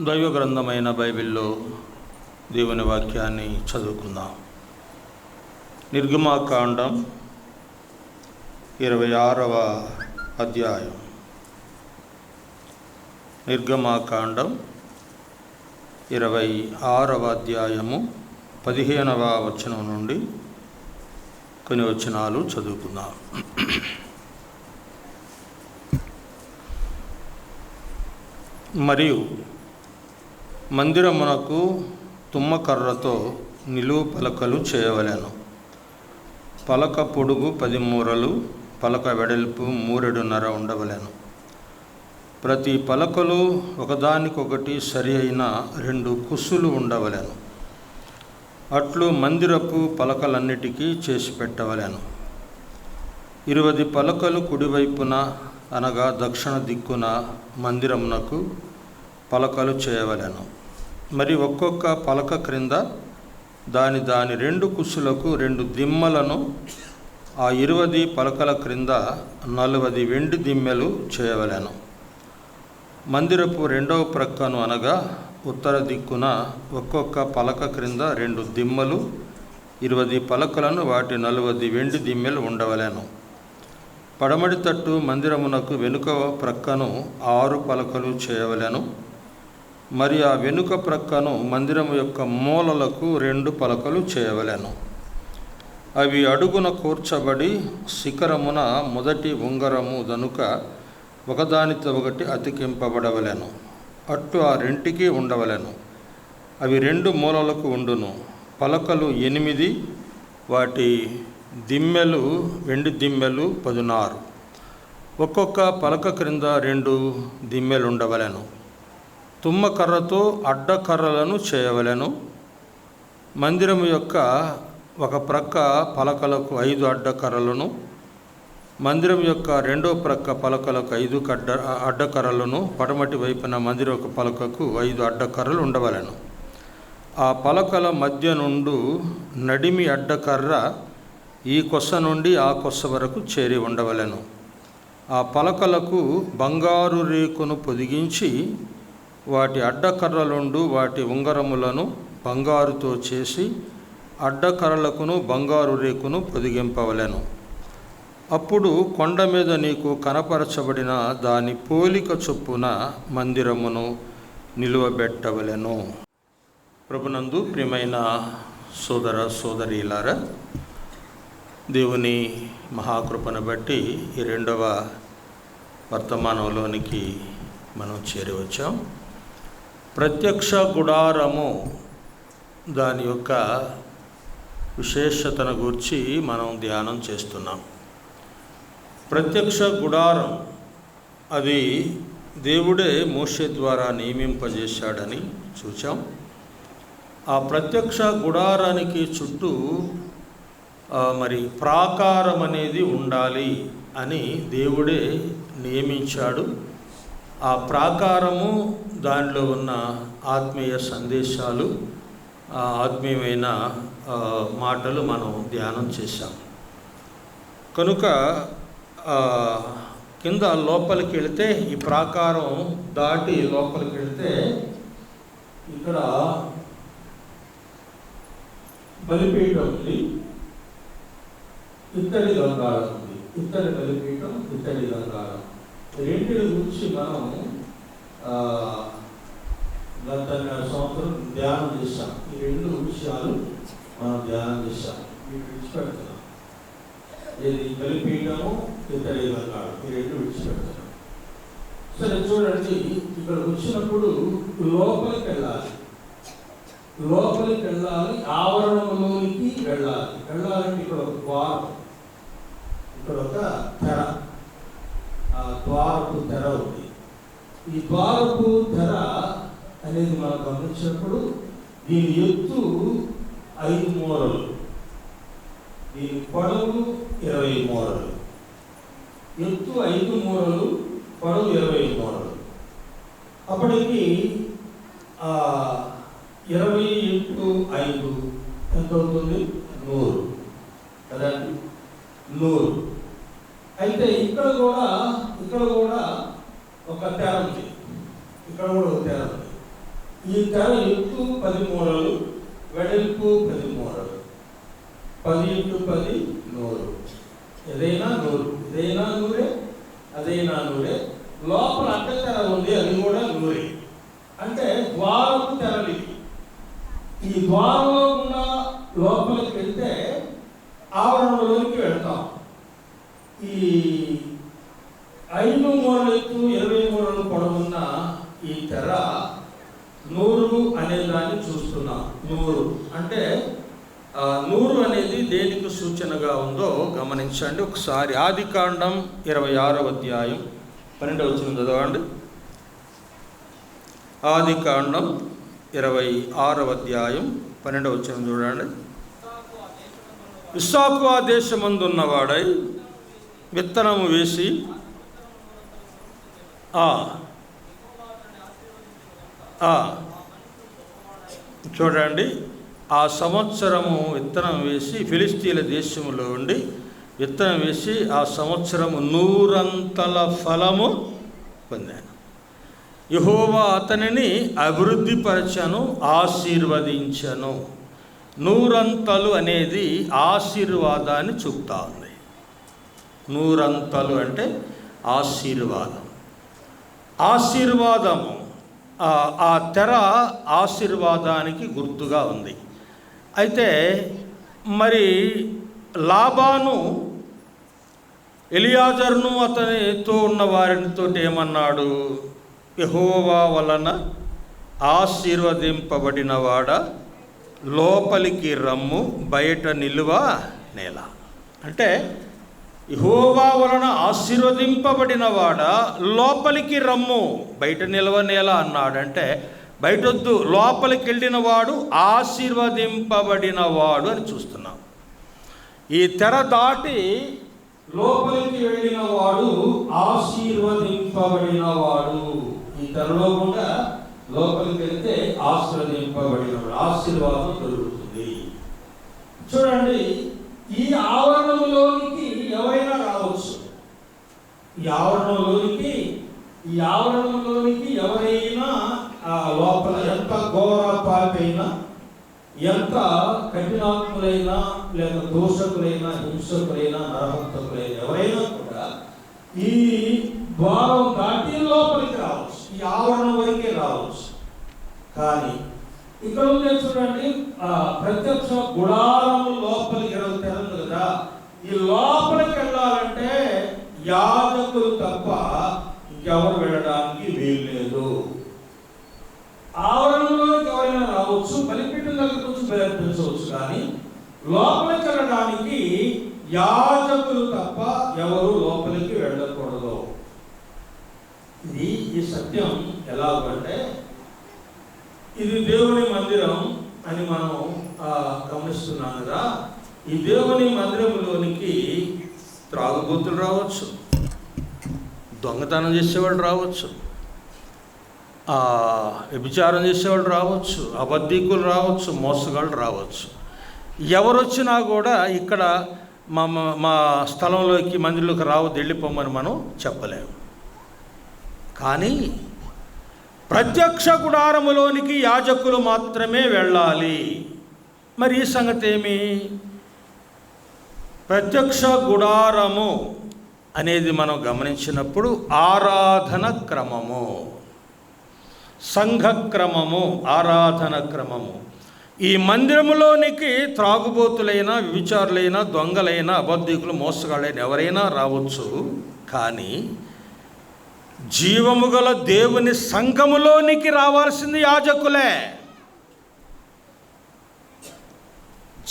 దైవ గ్రంథమైన బైబిల్లో దేవుని వాక్యాన్ని చదువుకుందాం. నిర్గమాకాండం 26వ అధ్యాయం. నిర్గమాకాండం 26వ అధ్యాయము 15వ వచనం నుండి కొన్ని వచనాలు చదువుకుందాం. మరియు మందిరమునకు తుమ్మకర్రతో నిలువు పలకలు చేయవలెను. పలక పొడుగు 10 మూరలు, పలక వెడల్పు 3.5 ఉండవలెను. ప్రతి పలకలు ఒకదానికొకటి సరి అయిన 2 కుస్సులు ఉండవలెను. అట్లు మందిరపు పలకలన్నిటికీ చేసి పెట్టవలెను. 20 పలకలు కుడివైపున అనగా దక్షిణ దిక్కున మందిరమునకు పలకలు చేయవలెను. మరి ఒక్కొక్క పలక క్రింద దాని 2 కుస్సులకు 2 దిమ్మలను, ఆ 20 పలకల క్రింద 40 వెండి దిమ్మెలు చేయవలెను. మందిరపు 2వ ప్రక్కను అనగా ఉత్తర దిక్కున ఒక్కొక్క పలక క్రింద 2 దిమ్మలు, 20 పలకలను, వాటి 40 వెండి దిమ్మెలు ఉండవలెను. పడమటి తట్టు మందిరమునకు వెనుక ప్రక్కను 6 పలకలు చేయవలెను. మరి ఆ వెనుక ప్రక్కను మందిరము యొక్క మూలలకు 2 పలకలు చేయవలెను. అవి అడుగున కూర్చబడి శిఖరమున మొదటి ఉంగరము దనుక ఒకదానితో ఒకటి అతికింపబడవలెను. అట్లు ఆ రెంటికి ఉండవలెను. అవి 2 మూలలకు ఉండును. పలకలు 8, వాటి దిమ్మెలు వెండి దిమ్మెలు 16. ఒక్కొక్క పలక క్రింద 2 దిమ్మెలు ఉండవలెను. తుమ్మకర్రతో అడ్డకర్రలను చేయవలెను. మందిరము యొక్క ఒక ప్రక్క పలకలకు 5 అడ్డకర్రలను, మందిరం యొక్క 2వ ప్రక్క పలకలకు 5 అడ్డకర్రలను, పడమటి వైపున మందిరం యొక్క పలకకు 5 అడ్డకర్రలు ఉండవలెను. ఆ పలకల మధ్య నుండి నడిమి అడ్డకర్ర ఈ కొస నుండి ఆ కొస వరకు చేరి ఉండవలెను. ఆ పలకలకు బంగారు రేకును పొదిగించి వాటి అడ్డకర్రలుండు వాటి ఉంగరములను బంగారుతో చేసి అడ్డకర్రలకును బంగారు రేకును పొదిగింపవలెను. అప్పుడు కొండ మీద నీకు కనపరచబడిన దాని పోలిక చొప్పున మందిరమును నిలువబెట్టవలెను. ప్రభునందు ప్రియమైన సోదర సోదరీలారా, దేవుని మహాకృపను బట్టి ఈ 2వ వర్తమానంలోనికి మనం చేరవచ్చాం. ప్రత్యక్ష గుడారము, దాని యొక్క విశేషతను గురించి మనం ధ్యానం చేస్తున్నాం. ప్రత్యక్ష గుడారం అది దేవుడే మోషే ద్వారా నియమింపజేశాడని చూచాం. ఆ ప్రత్యక్ష గుడారానికి చుట్టూ మరి ప్రాకారం అనేది ఉండాలి అని దేవుడే నియమించాడు. ఆ ప్రాకారము, దానిలో ఉన్న ఆత్మీయ సందేశాలు, ఆత్మీయమైన మాటలు మనం ధ్యానం చేశాం. కనుక కింద లోపలికి వెళితే, ఈ ప్రాకారం దాటి లోపలికి వెళితే ఇక్కడ బలిపీఠం ఉంది, ఇత్తడి గంగాళం ఉంది. ఇత్తడి బలిపీఠం, ఇత్తడి గంగాళం, రెండింటి గురించి మనం గత సంవత్సరం ధ్యానం చేశాం. ఈ 2 విషయాలు మనం ధ్యానం చేశాం. విడిచిపెడుతున్నాం. ఇది బలిపీఠము, ఇత్తడి గంగాళం, ఈ 2 విడిచిపెడుతున్నాం. సరే చూడండి, ఇక్కడ వచ్చినప్పుడు లోపలికి వెళ్ళాలి. ఆవరణంలోనికి వెళ్ళాలంటే ఇక్కడ ఒక ద్వారం, ఇక్కడ ఒక తెర, ద్వారపు తెర ఉంది. ఈ ద్వారపు తెర అనేది మనం గమనించినప్పుడు దీని ఎత్తు 5 మూరలు, దీని పొడవు 20 మూరలు. ఎత్తు 5 మూరలు, పొడవు 20 మూరలు. అప్పటికి 20 × 5 ఎంత అవుతుంది? 100 కదండి, 100. అయితే ఇక్కడ కూడా ఒక తెర ఉంది, ఇక్కడ కూడా ఒక తెర ఉంది. ఈ తెర ఎత్తు 10 మూరలు, వెడల్పు 10 మూరలు, 10 × 10 100. ఏదైనా 100, ఇదైనా 100, అదైనా 100. లోపల అడ్డ తెర ఉంది, అది కూడా 100. అంటే ద్వారపు తెరలి. ఈ ద్వారంలో ఉన్న లోపలికి వెళ్తే ఆవరణలోనికి వెళ్తాం. ఈ 5 మూరలు ఎత్తు, 20 మూరలు పొడవున్న ఈ తెర 100 అనే దాన్ని చూస్తున్నాం. 100 అంటే 100 అనేది దేనికి సూచనగా ఉందో గమనించండి ఒకసారి. ఆదికాండం 26వ అధ్యాయం 12వ వచనం చదవండి. ఆదికాండం 26వ అధ్యాయం 12వ వచనం చూడండి. ఇస్సాకు ఆ దేశమందున్నవాడై విత్తనము వేసి చూడండి, ఆ సంవత్సరము విత్తనం వేసి ఫిలిస్తీన్ల దేశంలో ఉండి విత్తనం వేసి ఆ సంవత్సరము 100 ఫలము పొందాను. యెహోవా అతనిని అభివృద్ధిపరచను, ఆశీర్వదించను. 100 అనేది ఆశీర్వాదాన్ని చూపుతా ఉంది. 100 అంటే ఆశీర్వాదం. ఆశీర్వాదము, ఆ తెర ఆశీర్వాదానికి గుర్తుగా ఉంది. అయితే మరి లాబాను ఎలియాజరును అతనితో ఉన్న వారితో ఏమన్నాడు? యెహోవా వలన ఆశీర్వదింపబడినవాడ లోపలికి రమ్ము, బయట నిలువ నేల. అంటే యెహోవా వలన ఆశీర్వదింపబడినవాడ లోపలికి రమ్ము, బయట నిలువ నేల అన్నాడంటే బయటొద్దు, లోపలికి వెళ్ళిన వాడు ఆశీర్వదింపబడినవాడు అని చూస్తున్నాం. ఈ తెర దాటి లోపలికి వెళ్ళిన వాడు ఆశీర్వదింపబడినవాడు. ఈ తెరలో కూడా లోపలికి వెళ్తే ఆశీర్వదింపబడినవాడు, ఆశీర్వాదం దొరుకుతుంది. చూడండి, ఈ ఆవరణంలోనికి ఎవరైనా రావచ్చు. ఈ ఆవరణంలోనికి ఎవరైనా లోపల ఎంత ఘోరపాపైనా, ఎంత కఠినాత్ములైనా, లేదా దోషకులైనా, హింసకులైనా, నరహంతకులైనా ఎవరైనా కూడా ఈ ద్వారం దాటి లోపలికి రావచ్చు, ఈ ఆవరణం వరకే రావచ్చు. కానీ ఇక్కడ ఉంది చూడండి, ప్రత్యక్ష గుడారం లోపలికి తెరలు కదా, ఈ లోపలికి వెళ్ళాలంటే యాజకులు తప్ప ఇంకెవరు వెళ్ళడానికి వీల్లేదు. ఆవరణలోకి ఎవరైనా రావచ్చు, బలిపీఠం దగ్గర నుంచి ప్రయత్నించవచ్చు, కానీ లోపలికి వెళ్ళడానికి యాజకులు తప్ప ఎవరు లోపలికి వెళ్ళకూడదు. ఈ సత్యం ఎలాగంటే, ఇది దేవుని మందిరం అని మనం గమనిస్తున్నాం కదా. ఈ దేవుని మందిరంలోనికి త్రాగుబోతులు రావచ్చు, దొంగతనం చేసేవాళ్ళు రావచ్చు, వ్యభిచారం చేసేవాళ్ళు రావచ్చు, అబద్ధికులు రావచ్చు, మోసగాళ్ళు రావచ్చు. ఎవరు వచ్చినా కూడా ఇక్కడ మా స్థలంలోకి, మందిరంలోకి రావద్దు, వెళ్ళిపోమని మనం చెప్పలేము. కానీ ప్రత్యక్ష గుడారములోనికి యాజకులు మాత్రమే వెళ్ళాలి. మరి ఈ సంగతి ఏమి? ప్రత్యక్ష గుడారము అనేది మనం గమనించినప్పుడు ఆరాధన క్రమము, సంఘక్రమము, ఆరాధన క్రమము. ఈ మందిరములోనికి త్రాగుబోతులైన, వ్యభిచారులైన, దొంగలైన, అబద్ధికులు, మోసగాళ్ళైన ఎవరైనా రావచ్చు. కానీ జీవము గల దేవుని సంఘములోనికి రావాల్సింది యాజకులే.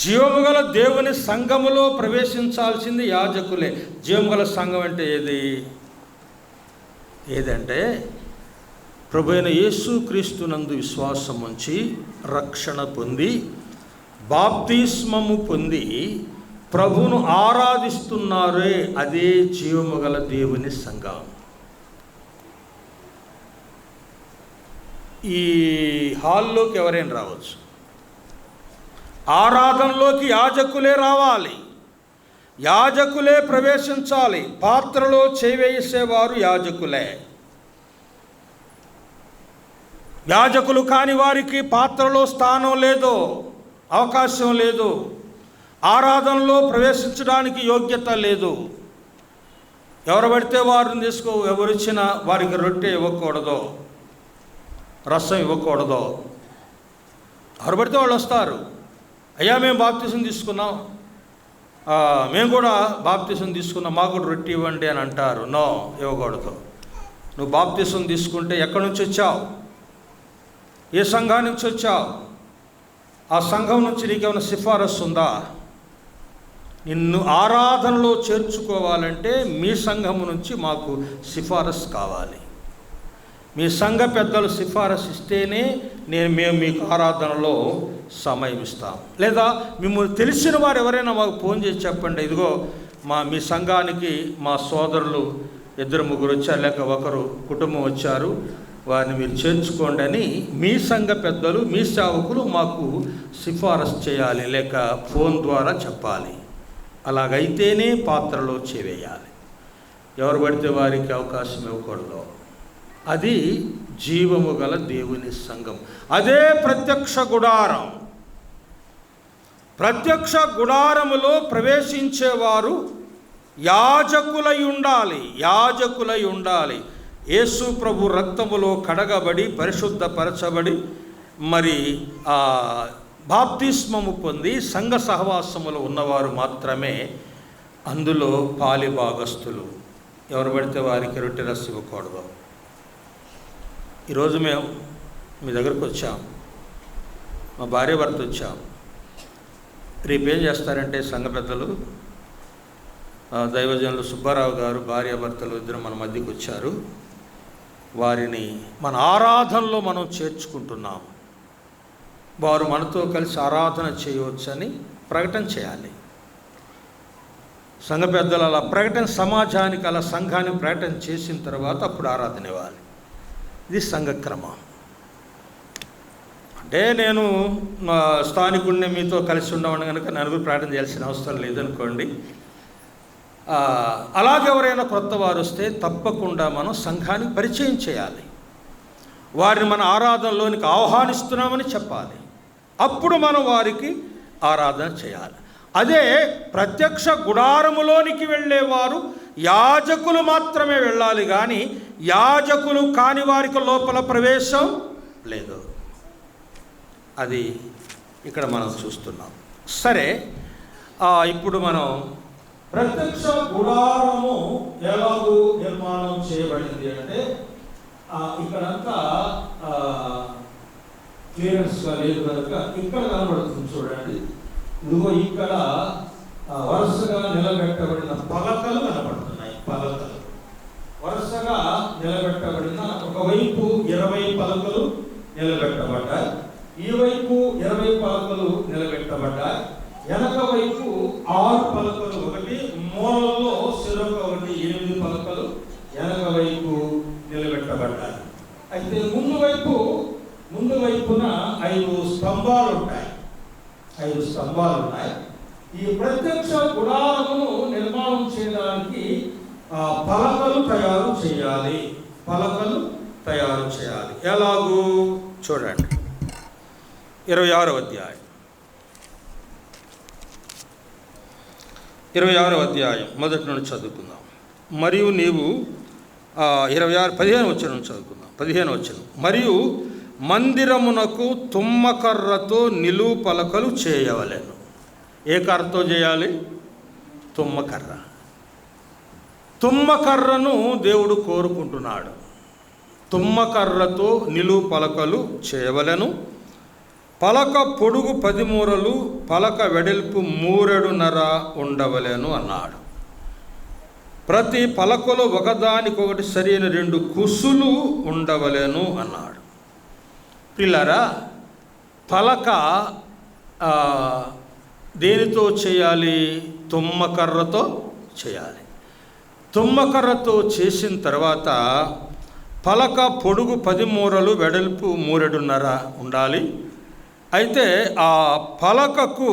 జీవము గల దేవుని సంఘములో ప్రవేశించాల్సింది యాజకులే. జీవము గల సంఘం అంటే ఏదంటే ప్రభువైన యేసుక్రీస్తునందు విశ్వాసం ఉంచి రక్షణ పొంది బాప్తిస్మము పొంది ప్రభువును ఆరాధిస్తున్నారే, అదే జీవము గల దేవుని సంఘం. ఈ హాల్లోకి ఎవరైనా రావచ్చు, ఆరాధనలోకి యాజకులే రావాలి, యాజకులే ప్రవేశించాలి. పాత్రలో చేవేసేవారు యాజకులే. యాజకులు కాని వారికి పాత్రలో స్థానం లేదు, అవకాశం లేదు, ఆరాధనలో ప్రవేశించడానికి యోగ్యత లేదు. ఎవరు పడితే వారిని ఎవరిచ్చినా వారికి రొట్టె ఇవ్వకూడదు, రసం ఇవ్వకూడదు. ఎవరు పడితే వాళ్ళు వస్తారు, అయ్యా మేము బాప్తిసం తీసుకున్నాం, మేము కూడా బాప్తిసం తీసుకున్నాం, మాకు కూడా రొట్టె ఇవ్వండి అని అంటారు. నో, ఇవ్వకూడదు. నువ్వు బాప్తిసం తీసుకుంటే ఎక్కడి నుంచి వచ్చావు, ఏ సంఘానికి నుంచి వచ్చావు, ఆ సంఘం నుంచి నీకేమైనా సిఫారసు ఉందా? నిన్ను ఆరాధనలో చేర్చుకోవాలంటే మీ సంఘం నుంచి మాకు సిఫారసు కావాలి. మీ సంఘ పెద్దలు సిఫారసు ఇస్తేనే మేము మీకు ఆరాధనలో సమయం ఇస్తాం. లేదా మిమ్మల్ని తెలిసిన వారు ఎవరైనా మాకు ఫోన్ చేసి చెప్పండి, ఇదిగో మీ సంఘానికి మా సోదరులు 2-3 వచ్చారు, లేక ఒకరు కుటుంబం వచ్చారు, వారిని మీరు చేర్చుకోండి అని మీ సంఘ పెద్దలు, మీ సేవకులు మాకు సిఫారసు చేయాలి, లేక ఫోన్ ద్వారా చెప్పాలి. అలాగైతేనే పాత్రలో చేవేయాలి. ఎవరు పడితే వారికి అవకాశం ఇవ్వకూడదు. అది జీవము గల దేవుని సంఘం. అదే ప్రత్యక్ష గుడారం. ప్రత్యక్ష గుడారములో ప్రవేశించేవారు యాజకులై ఉండాలి, యాజకులై ఉండాలి. యేసు ప్రభు రక్తములో కడగబడి పరిశుద్ధపరచబడి మరి బాప్తిస్మము పొంది సంఘ సహవాసములో ఉన్నవారు మాత్రమే అందులో పాలిభాగస్తులు. ఎవరు పడితే వారికి రొట్టె రసం ఇవ్వకూడదు. ఈరోజు మేము మీ దగ్గరకు వచ్చాం, మా భార్య భర్త వచ్చాం. రేపు ఏం చేస్తారంటే సంఘ పెద్దలు, దైవజనులు సుబ్బారావు గారు భార్యాభర్తలు ఇద్దరు మన మధ్యకు వచ్చారు. వారిని మన ఆరాధనలో మనం చేర్చుకుంటున్నాం. వారు మనతో కలిసి ఆరాధన చేయవచ్చని ప్రకటన చేయాలి. సంఘ పెద్దలు అలా ప్రకటన, సమాజానికి అలా సంఘాన్ని ప్రకటన చేసిన తర్వాత అప్పుడు ఆరాధన ఇవ్వాలి. ఇది సంఘక్రమం. అంటే నేను స్థానికుడిని మీతో కలిసి ఉండమని కనుక నలుగురు ప్రార్థన చేయాల్సిన అవసరం లేదనుకోండి. అలాగే ఎవరైనా కొత్త వారు వస్తే తప్పకుండా మనం సంఘానికి పరిచయం చేయాలి. వారిని మన ఆరాధనలోనికి ఆహ్వానిస్తున్నామని చెప్పాలి. అప్పుడు మనం వారికి ఆరాధన చేయాలి. అదే ప్రత్యక్ష గుడారములోనికి వెళ్ళేవారు యాజకులు మాత్రమే వెళ్ళాలి, కానీ యాజకులు కాని వారికి లోపల ప్రవేశం లేదు. అది ఇక్కడ మనం చూస్తున్నాం. సరే, ఇప్పుడు మనం ప్రత్యక్ష గుడారము ఎలాగూ నిర్మాణం చేయబడింది అంటే ఇక్కడంతా క్లియరెన్స్గా లేదు కనుక ఇక్కడ కనబడుతుంది. చూడండి, ఇదిగో ఇక్కడ వరుసగా నిలబెట్టబడిన పలకలు కనబడుతున్నాయి. పలకలు వరుసగా నిలబెట్టబడిన, ఒకవైపు 20 పలకలు నిలబెట్టబడ్డాయి, ఈ వైపు 20 పలకలు నిలబెట్టబడ్డాయి. వెనక వైపు 6 పలకలు, ఒకటి మూలలో చెరొక ఒకటి 8 పలకలు వెనక వైపు నిలబెట్టబడ్డాయి. అయితే ముందు వైపున 5 స్తంభాలు ఉంటాయి. 5 స్తంభాలు ఉన్నాయి. ఈ ప్రత్యక్ష గుడారమును నిర్మాణం చేయడానికి పలకలు తయారు చేయాలి. పలకలు తయారు చేయాలి. ఎలాగూ చూడండి, 26వ అధ్యాయం 26వ అధ్యాయం మొదటి నుండి చదువుకుందాం. మరియు నీవు 15వ వచనం చదువుకుందాం. 15వ వచనం, మరియు మందిరమునకు తుమ్మకర్రతో నిలువు పలకలు చేయవలెను. ఏ కర్రతో చేయాలి? తుమ్మకర్ర. తుమ్మకర్రను దేవుడు కోరుకుంటున్నాడు. తుమ్మకర్రతో నిలువు పలకలు చేయవలెను. పలక పొడుగు 10 మూరలు, పలక వెడల్పు 3.5 ఉండవలెను అన్నాడు. ప్రతి పలకలో ఒకదానికొకటి సరైన 2 కుసులు ఉండవలెను అన్నాడు. పిల్లరా, పలక దేనితో చేయాలి? తుమ్మకర్రతో చేయాలి. తుమ్మకర్రతో చేసిన తర్వాత పలక పొడుగు 10 మూరలు, వెడల్పు 3.5 ఉండాలి. అయితే ఆ పలకకు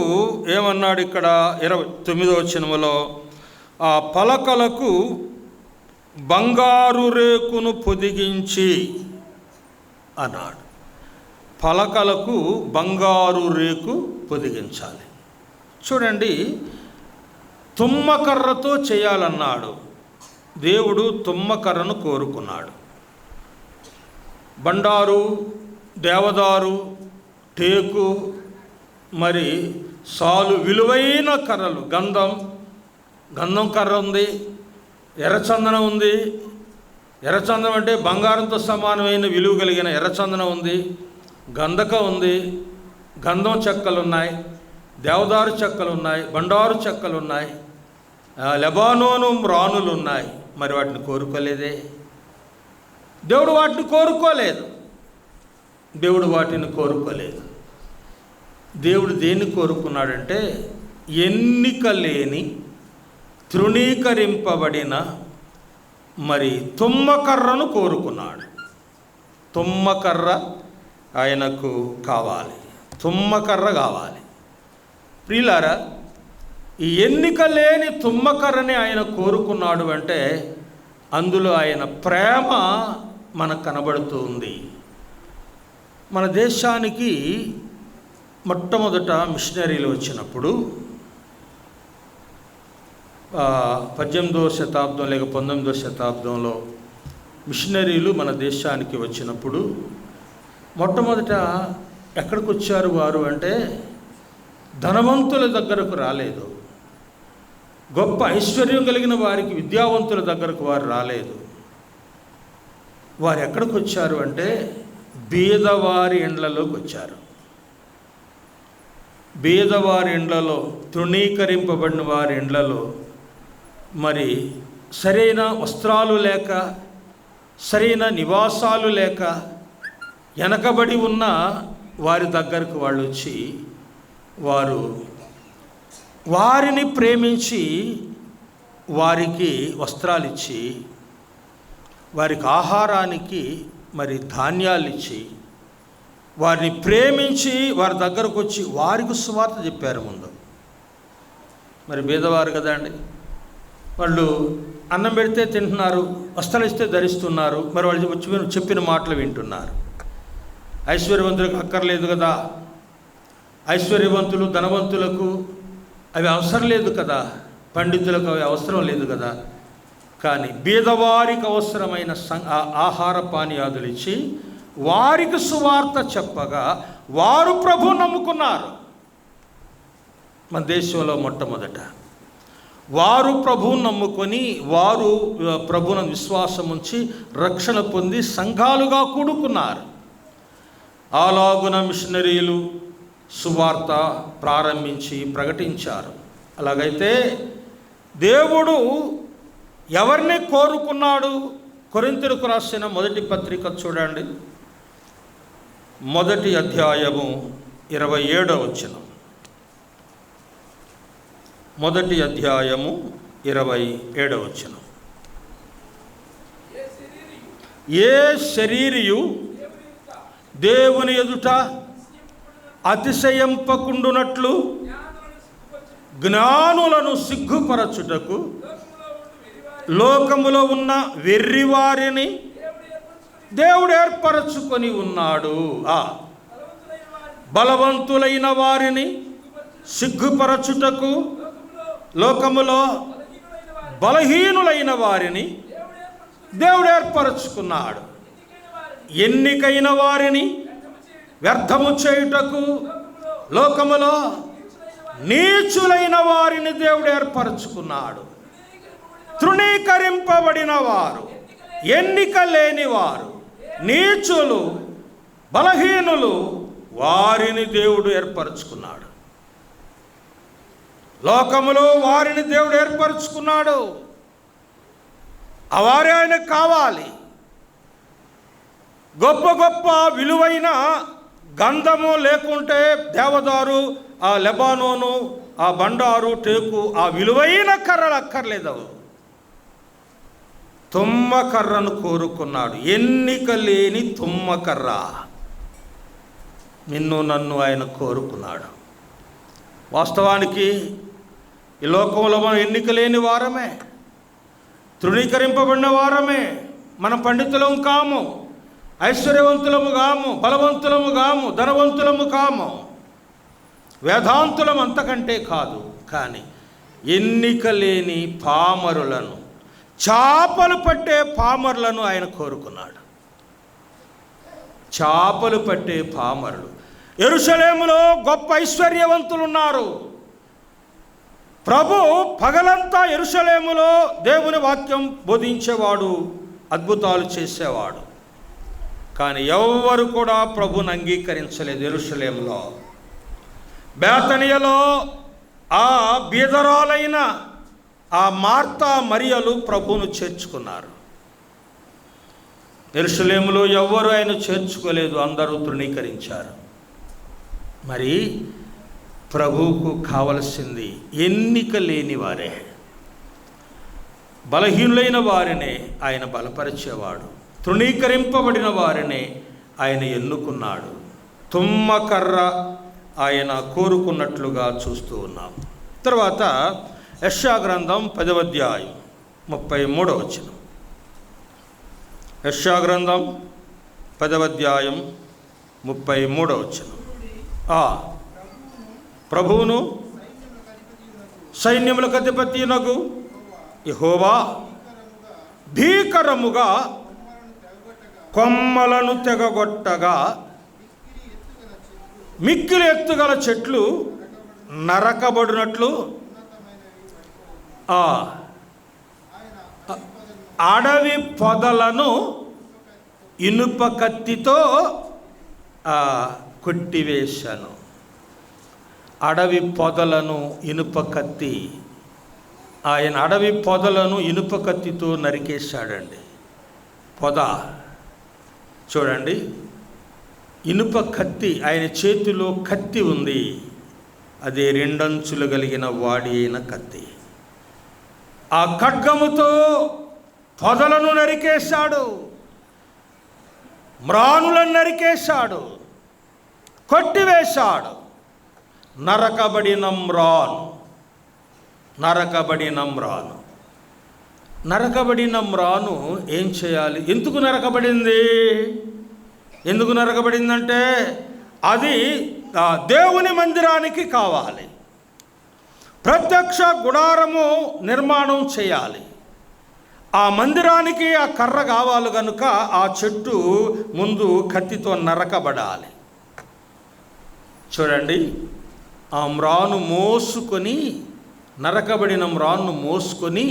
ఏమన్నాడు ఇక్కడ 29వ వచనములో, ఆ పలకలకు బంగారు రేకును పొదిగించి అన్నాడు. పలకలకు బంగారు రేకు పొదిగించాలి. చూడండి, తుమ్మకర్రతో చేయాలన్నాడు. దేవుడు తుమ్మకర్రను కోరుకున్నాడు. బండారు, దేవదారు, టేకు, మరి సాలు, విలువైన కర్రలు, గంధం కర్ర ఉంది, ఎర్రచందనం ఉంది. ఎర్రచందనం అంటే బంగారంతో సమానమైన విలువ కలిగిన ఎర్రచందనం ఉంది, గంధక ఉంది, గంధం చెక్కలు ఉన్నాయి, దేవదారు చెక్కలు ఉన్నాయి, బండారు చెక్కలు ఉన్నాయి, లెబానోను రాణులు ఉన్నాయి. మరి వాటిని కోరుకోలేదే? దేవుడు వాటిని కోరుకోలేదు. దేవుడు దేన్ని కోరుకున్నాడంటే, ఎన్నిక లేని తృణీకరింపబడిన మరి తుమ్మకర్రను కోరుకున్నాడు. తుమ్మకర్ర ఆయనకు కావాలి, తుమ్మకర్ర కావాలి. ప్రియులారా, ఈ ఎన్నిక లేని తుమ్మకర్రని ఆయన కోరుకున్నాడు అంటే అందులో ఆయన ప్రేమ మనకు కనబడుతూ ఉంది. మన దేశానికి మొట్టమొదట మిషనరీలు వచ్చినప్పుడు 18వ శతాబ్దం లేక 19వ శతాబ్దంలో మిషనరీలు మన దేశానికి వచ్చినప్పుడు మొట్టమొదట ఎక్కడికి వచ్చారు వారు అంటే, ధనవంతుల దగ్గరకు రాలేదు. గొప్ప ఐశ్వర్యం కలిగిన వారికి, విద్యావంతుల దగ్గరకు వారు రాలేదు. వారు ఎక్కడికి వచ్చారు అంటే బీదవారి ఇండ్లలోకి వచ్చారు. బీదవారి ఇండ్లలో, తృణీకరింపబడిన వారి ఇండ్లలో మరి సరైన వస్త్రాలు లేక, సరైన నివాసాలు లేక వెనకబడి ఉన్న వారి దగ్గరకు వాళ్ళు వచ్చి వారిని ప్రేమించి వారికి వస్త్రాలు ఇచ్చి, వారికి ఆహారానికి మరి ధాన్యాలు ఇచ్చి, వారిని ప్రేమించి వారి దగ్గరకు వచ్చి వారికి సువార్త చెప్పారు ముందు. మరి బీదవారు కదా అండి, వాళ్ళు అన్నం పెడితే తింటున్నారు, వస్త్రాలు ఇస్తే ధరిస్తున్నారు, మరి వాళ్ళు చెప్పిన మాటలు వింటున్నారు. ఐశ్వర్యవంతులకు అక్కర్లేదు కదా, ఐశ్వర్యవంతులు ధనవంతులకు అవి అవసరం లేదు కదా, పండితులకు అవి అవసరం లేదు కదా. కానీ బీదవారికి అవసరమైన ఆహార పానీయాదులు ఇచ్చి వారికి సువార్త చెప్పగా వారు ప్రభువు నమ్ముకున్నారు. మన దేశంలో మొట్టమొదట వారు ప్రభువును నమ్ముకొని, వారు ప్రభువును విశ్వాసం ఉంచి రక్షణ పొంది సంఘాలుగా కూడుకున్నారు. అలాగున మిషనరీలు సువార్త ప్రారంభించి ప్రకటించారు. అలాగైతే దేవుడు ఎవరిని కోరుకున్నాడు? కొరింథీయులకు రాసిన మొదటి పత్రిక చూడండి, 1వ అధ్యాయము 27వ వచనం. 1వ అధ్యాయము 27వ వచనం. ఏ శరీరియు దేవుని ఎదుట అతిశయింపకుండునట్లు జ్ఞానులను సిగ్గుపరచుటకు లోకములో ఉన్న వెర్రివారిని దేవుడు ఏర్పరచుకొని ఉన్నాడు. బలవంతులైన వారిని సిగ్గుపరచుటకు లోకములో బలహీనులైన వారిని దేవుడు ఏర్పరచుకున్నాడు. ఎన్నికైన వారిని వ్యర్థము చేయుటకు లోకములో నీచులైన వారిని దేవుడు ఏర్పరచుకున్నాడు. తృణీకరింపబడిన వారు, ఎన్నిక లేని వారు, నీచులు, బలహీనులు, వారిని దేవుడు ఏర్పరచుకున్నాడు. లోకములో వారిని దేవుడు ఏర్పరచుకున్నాడు. వారే ఆయనకు కావాలి. గొప్ప గొప్ప విలువైన గంధము లేకుంటే దేవదారు, ఆ లెబానోను, ఆ బండారు, టేకు, ఆ విలువైన కర్రలు అక్కర్లేదు. తుమ్మకర్రను కోరుకున్నాడు. ఎన్నిక లేని తుమ్మకర్ర, నిన్ను నన్ను ఆయన కోరుకున్నాడు. వాస్తవానికి ఈ లోకంలో మనం ఎన్నిక లేని వారమే, తృణీకరింపబడిన వారమే. మనం పండితులం కాము, ఐశ్వర్యవంతులము కాము, బలవంతులము కాము, ధనవంతులము కాము, వేదాంతులం అంతకంటే కాదు. కానీ ఎన్నిక లేని పామరులను, చేపలు పట్టే పామరులను ఆయన కోరుకున్నాడు. చేపలు పట్టే పామరులు. యెరూషలేములో గొప్ప ఐశ్వర్యవంతులు ఉన్నారు. ప్రభు పగలంతా యెరూషలేములో దేవుని వాక్యం బోధించేవాడు, అద్భుతాలు చేసేవాడు. కానీ ఎవ్వరు కూడా ప్రభుని అంగీకరించలేదు. యెరూషలేములో బేతనియలో ఆ బీదరాలైన ఆ మార్తా మరియలు ప్రభువును చేర్చుకున్నారు. యెరూషలేములో ఎవ్వరు ఆయన చేర్చుకోలేదు, అందరూ తృణీకరించారు. మరి ప్రభువుకు కావలసింది ఎన్నిక లేని వారే, బలహీనులైన వారినే ఆయన బలపరిచేవాడు. తృణీకరింపబడిన వారినే ఆయన ఎన్నుకున్నాడు. తుమ్మకర్ర ఆయన కోరుకున్నట్లుగా చూస్తూ ఉన్నాం. తర్వాత యెషయా గ్రంథం 10వ అధ్యాయం 33వ వచనం. యెషయా గ్రంథం 10వ అధ్యాయం 33వ వచనం. ప్రభువును సైన్యములకు అధిపతియునగు యెహోవా భీకరముగా కొమ్మలను తెగగొట్టగా మిక్కిలి ఎత్తుగల చెట్లు నరకబడినట్లు అడవి పొదలను ఇనుప కత్తితో కొట్టివేశాను. అడవి పొదలను ఇనుప కత్తి, ఆయన అడవి పొదలను ఇనుప కత్తితో నరికేశాడండి. పొద చూడండి, ఇనుప కత్తి, ఆయన చేతిలో కత్తి ఉంది. అదే రెండంచులు కలిగిన వాడి అయిన కత్తి. ఆ ఖడ్గముతో పొదలను నరికేశాడు, మ్రానులను నరికేశాడు, కొట్టివేశాడు. నరకబడిన మ్రాను, నరకబడిన మ్రాను. నరకబడిన మ్రాను ఏం చేయాలి? ఎందుకు నరకబడింది? ఎందుకు నరకబడిందంటే అది దేవుని మందిరానికి కావాలి. ప్రత్యక్ష గుడారము నిర్మాణం చేయాలి. ఆ మందిరానికి ఆ కర్ర కావాలి కనుక ఆ చెట్టు ముందు కత్తితో నరకబడాలి. చూడండి, ఆ మ్రాను మోసుకొని, నరకబడిన మ్రాను మోసుకొని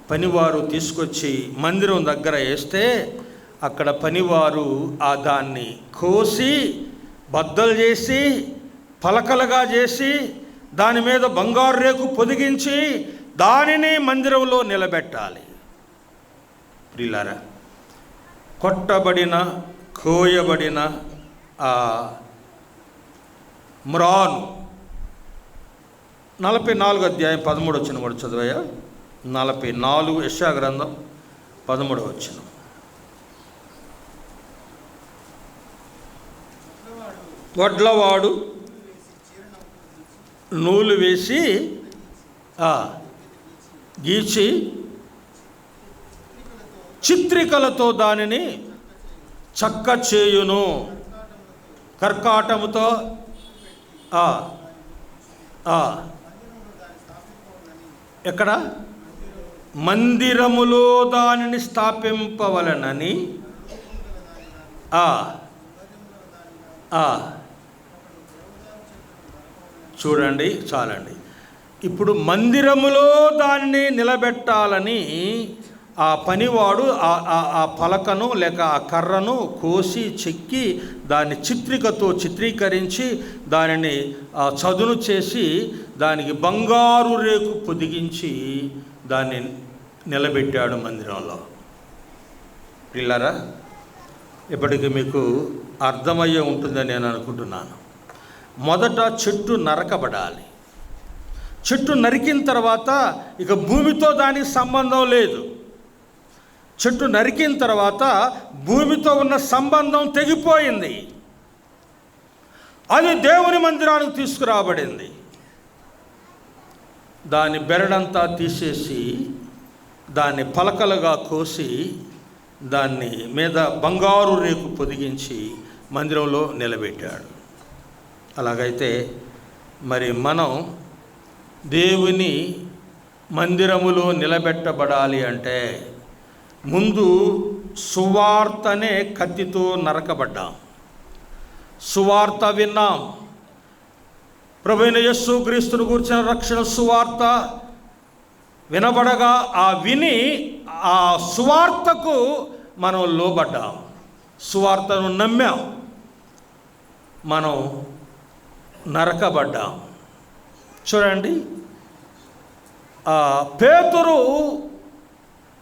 పనివారు తీసుకొచ్చి మందిరం దగ్గర వేస్తే అక్కడ పనివారు ఆ దాన్ని కోసి బద్దలు చేసి పలకలుగా చేసి దాని మీద బంగారు రేకు పొదిగించి దానిని మందిరంలో నిలబెట్టాలి. ప్రియులారా, కొట్టబడిన కోయబడిన ఆ మ్రాను 44వ అధ్యాయం 13వ వచనం కూడా చదివయ్యా. 44 యెషయా గ్రంథం 13వ వచనం. వడ్లవాడు నూలు వేసి గీచి చిత్రికలతో దానిని చక్క చేయును. కర్కాటముతో ఎక్కడ? మందిరములో దానిని స్థాపింపవలనని. చూడండి, చాలండి. ఇప్పుడు మందిరములో దానిని నిలబెట్టాలని ఆ పనివాడు ఆ పలకను లేక ఆ కర్రను కోసి చెక్కి దాన్ని చిత్రికతో చిత్రీకరించి దానిని చదును చేసి దానికి బంగారు రేకు పొదిగించి దాన్ని నిలబెట్టాడు మందిరంలో. పిల్లరా, ఇప్పటికి మీకు అర్థమయ్యే ఉంటుందని నేను అనుకుంటున్నాను. మొదట చెట్టు నరకబడాలి. చెట్టు నరికిన తర్వాత ఇక భూమితో దానికి సంబంధం లేదు. చెట్టు నరికిన తర్వాత భూమితో ఉన్న సంబంధం తెగిపోయింది. అది దేవుని మందిరానికి తీసుకురాబడింది. దాని బెరడంతా తీసేసి దాన్ని పలకలుగా కోసి దాన్ని మీద బంగారు రేకు పొదిగించి మందిరంలో నిలబెట్టాడు. అలాగైతే మరి మనం దేవుని మందిరములో నిలబెట్టబడాలి అంటే ముందు సువార్తనే కత్తితో నరకబడ్డాం. సువార్త విన్నాం. ప్రభువైన యేసుక్రీస్తును గూర్చిన రక్షణ సువార్త వినబడగా విని ఆ సువార్తకు మనం లోబడ్డాం, సువార్తను నమ్మాం, మనం నరకబడ్డాం. చూడండి, పేతురు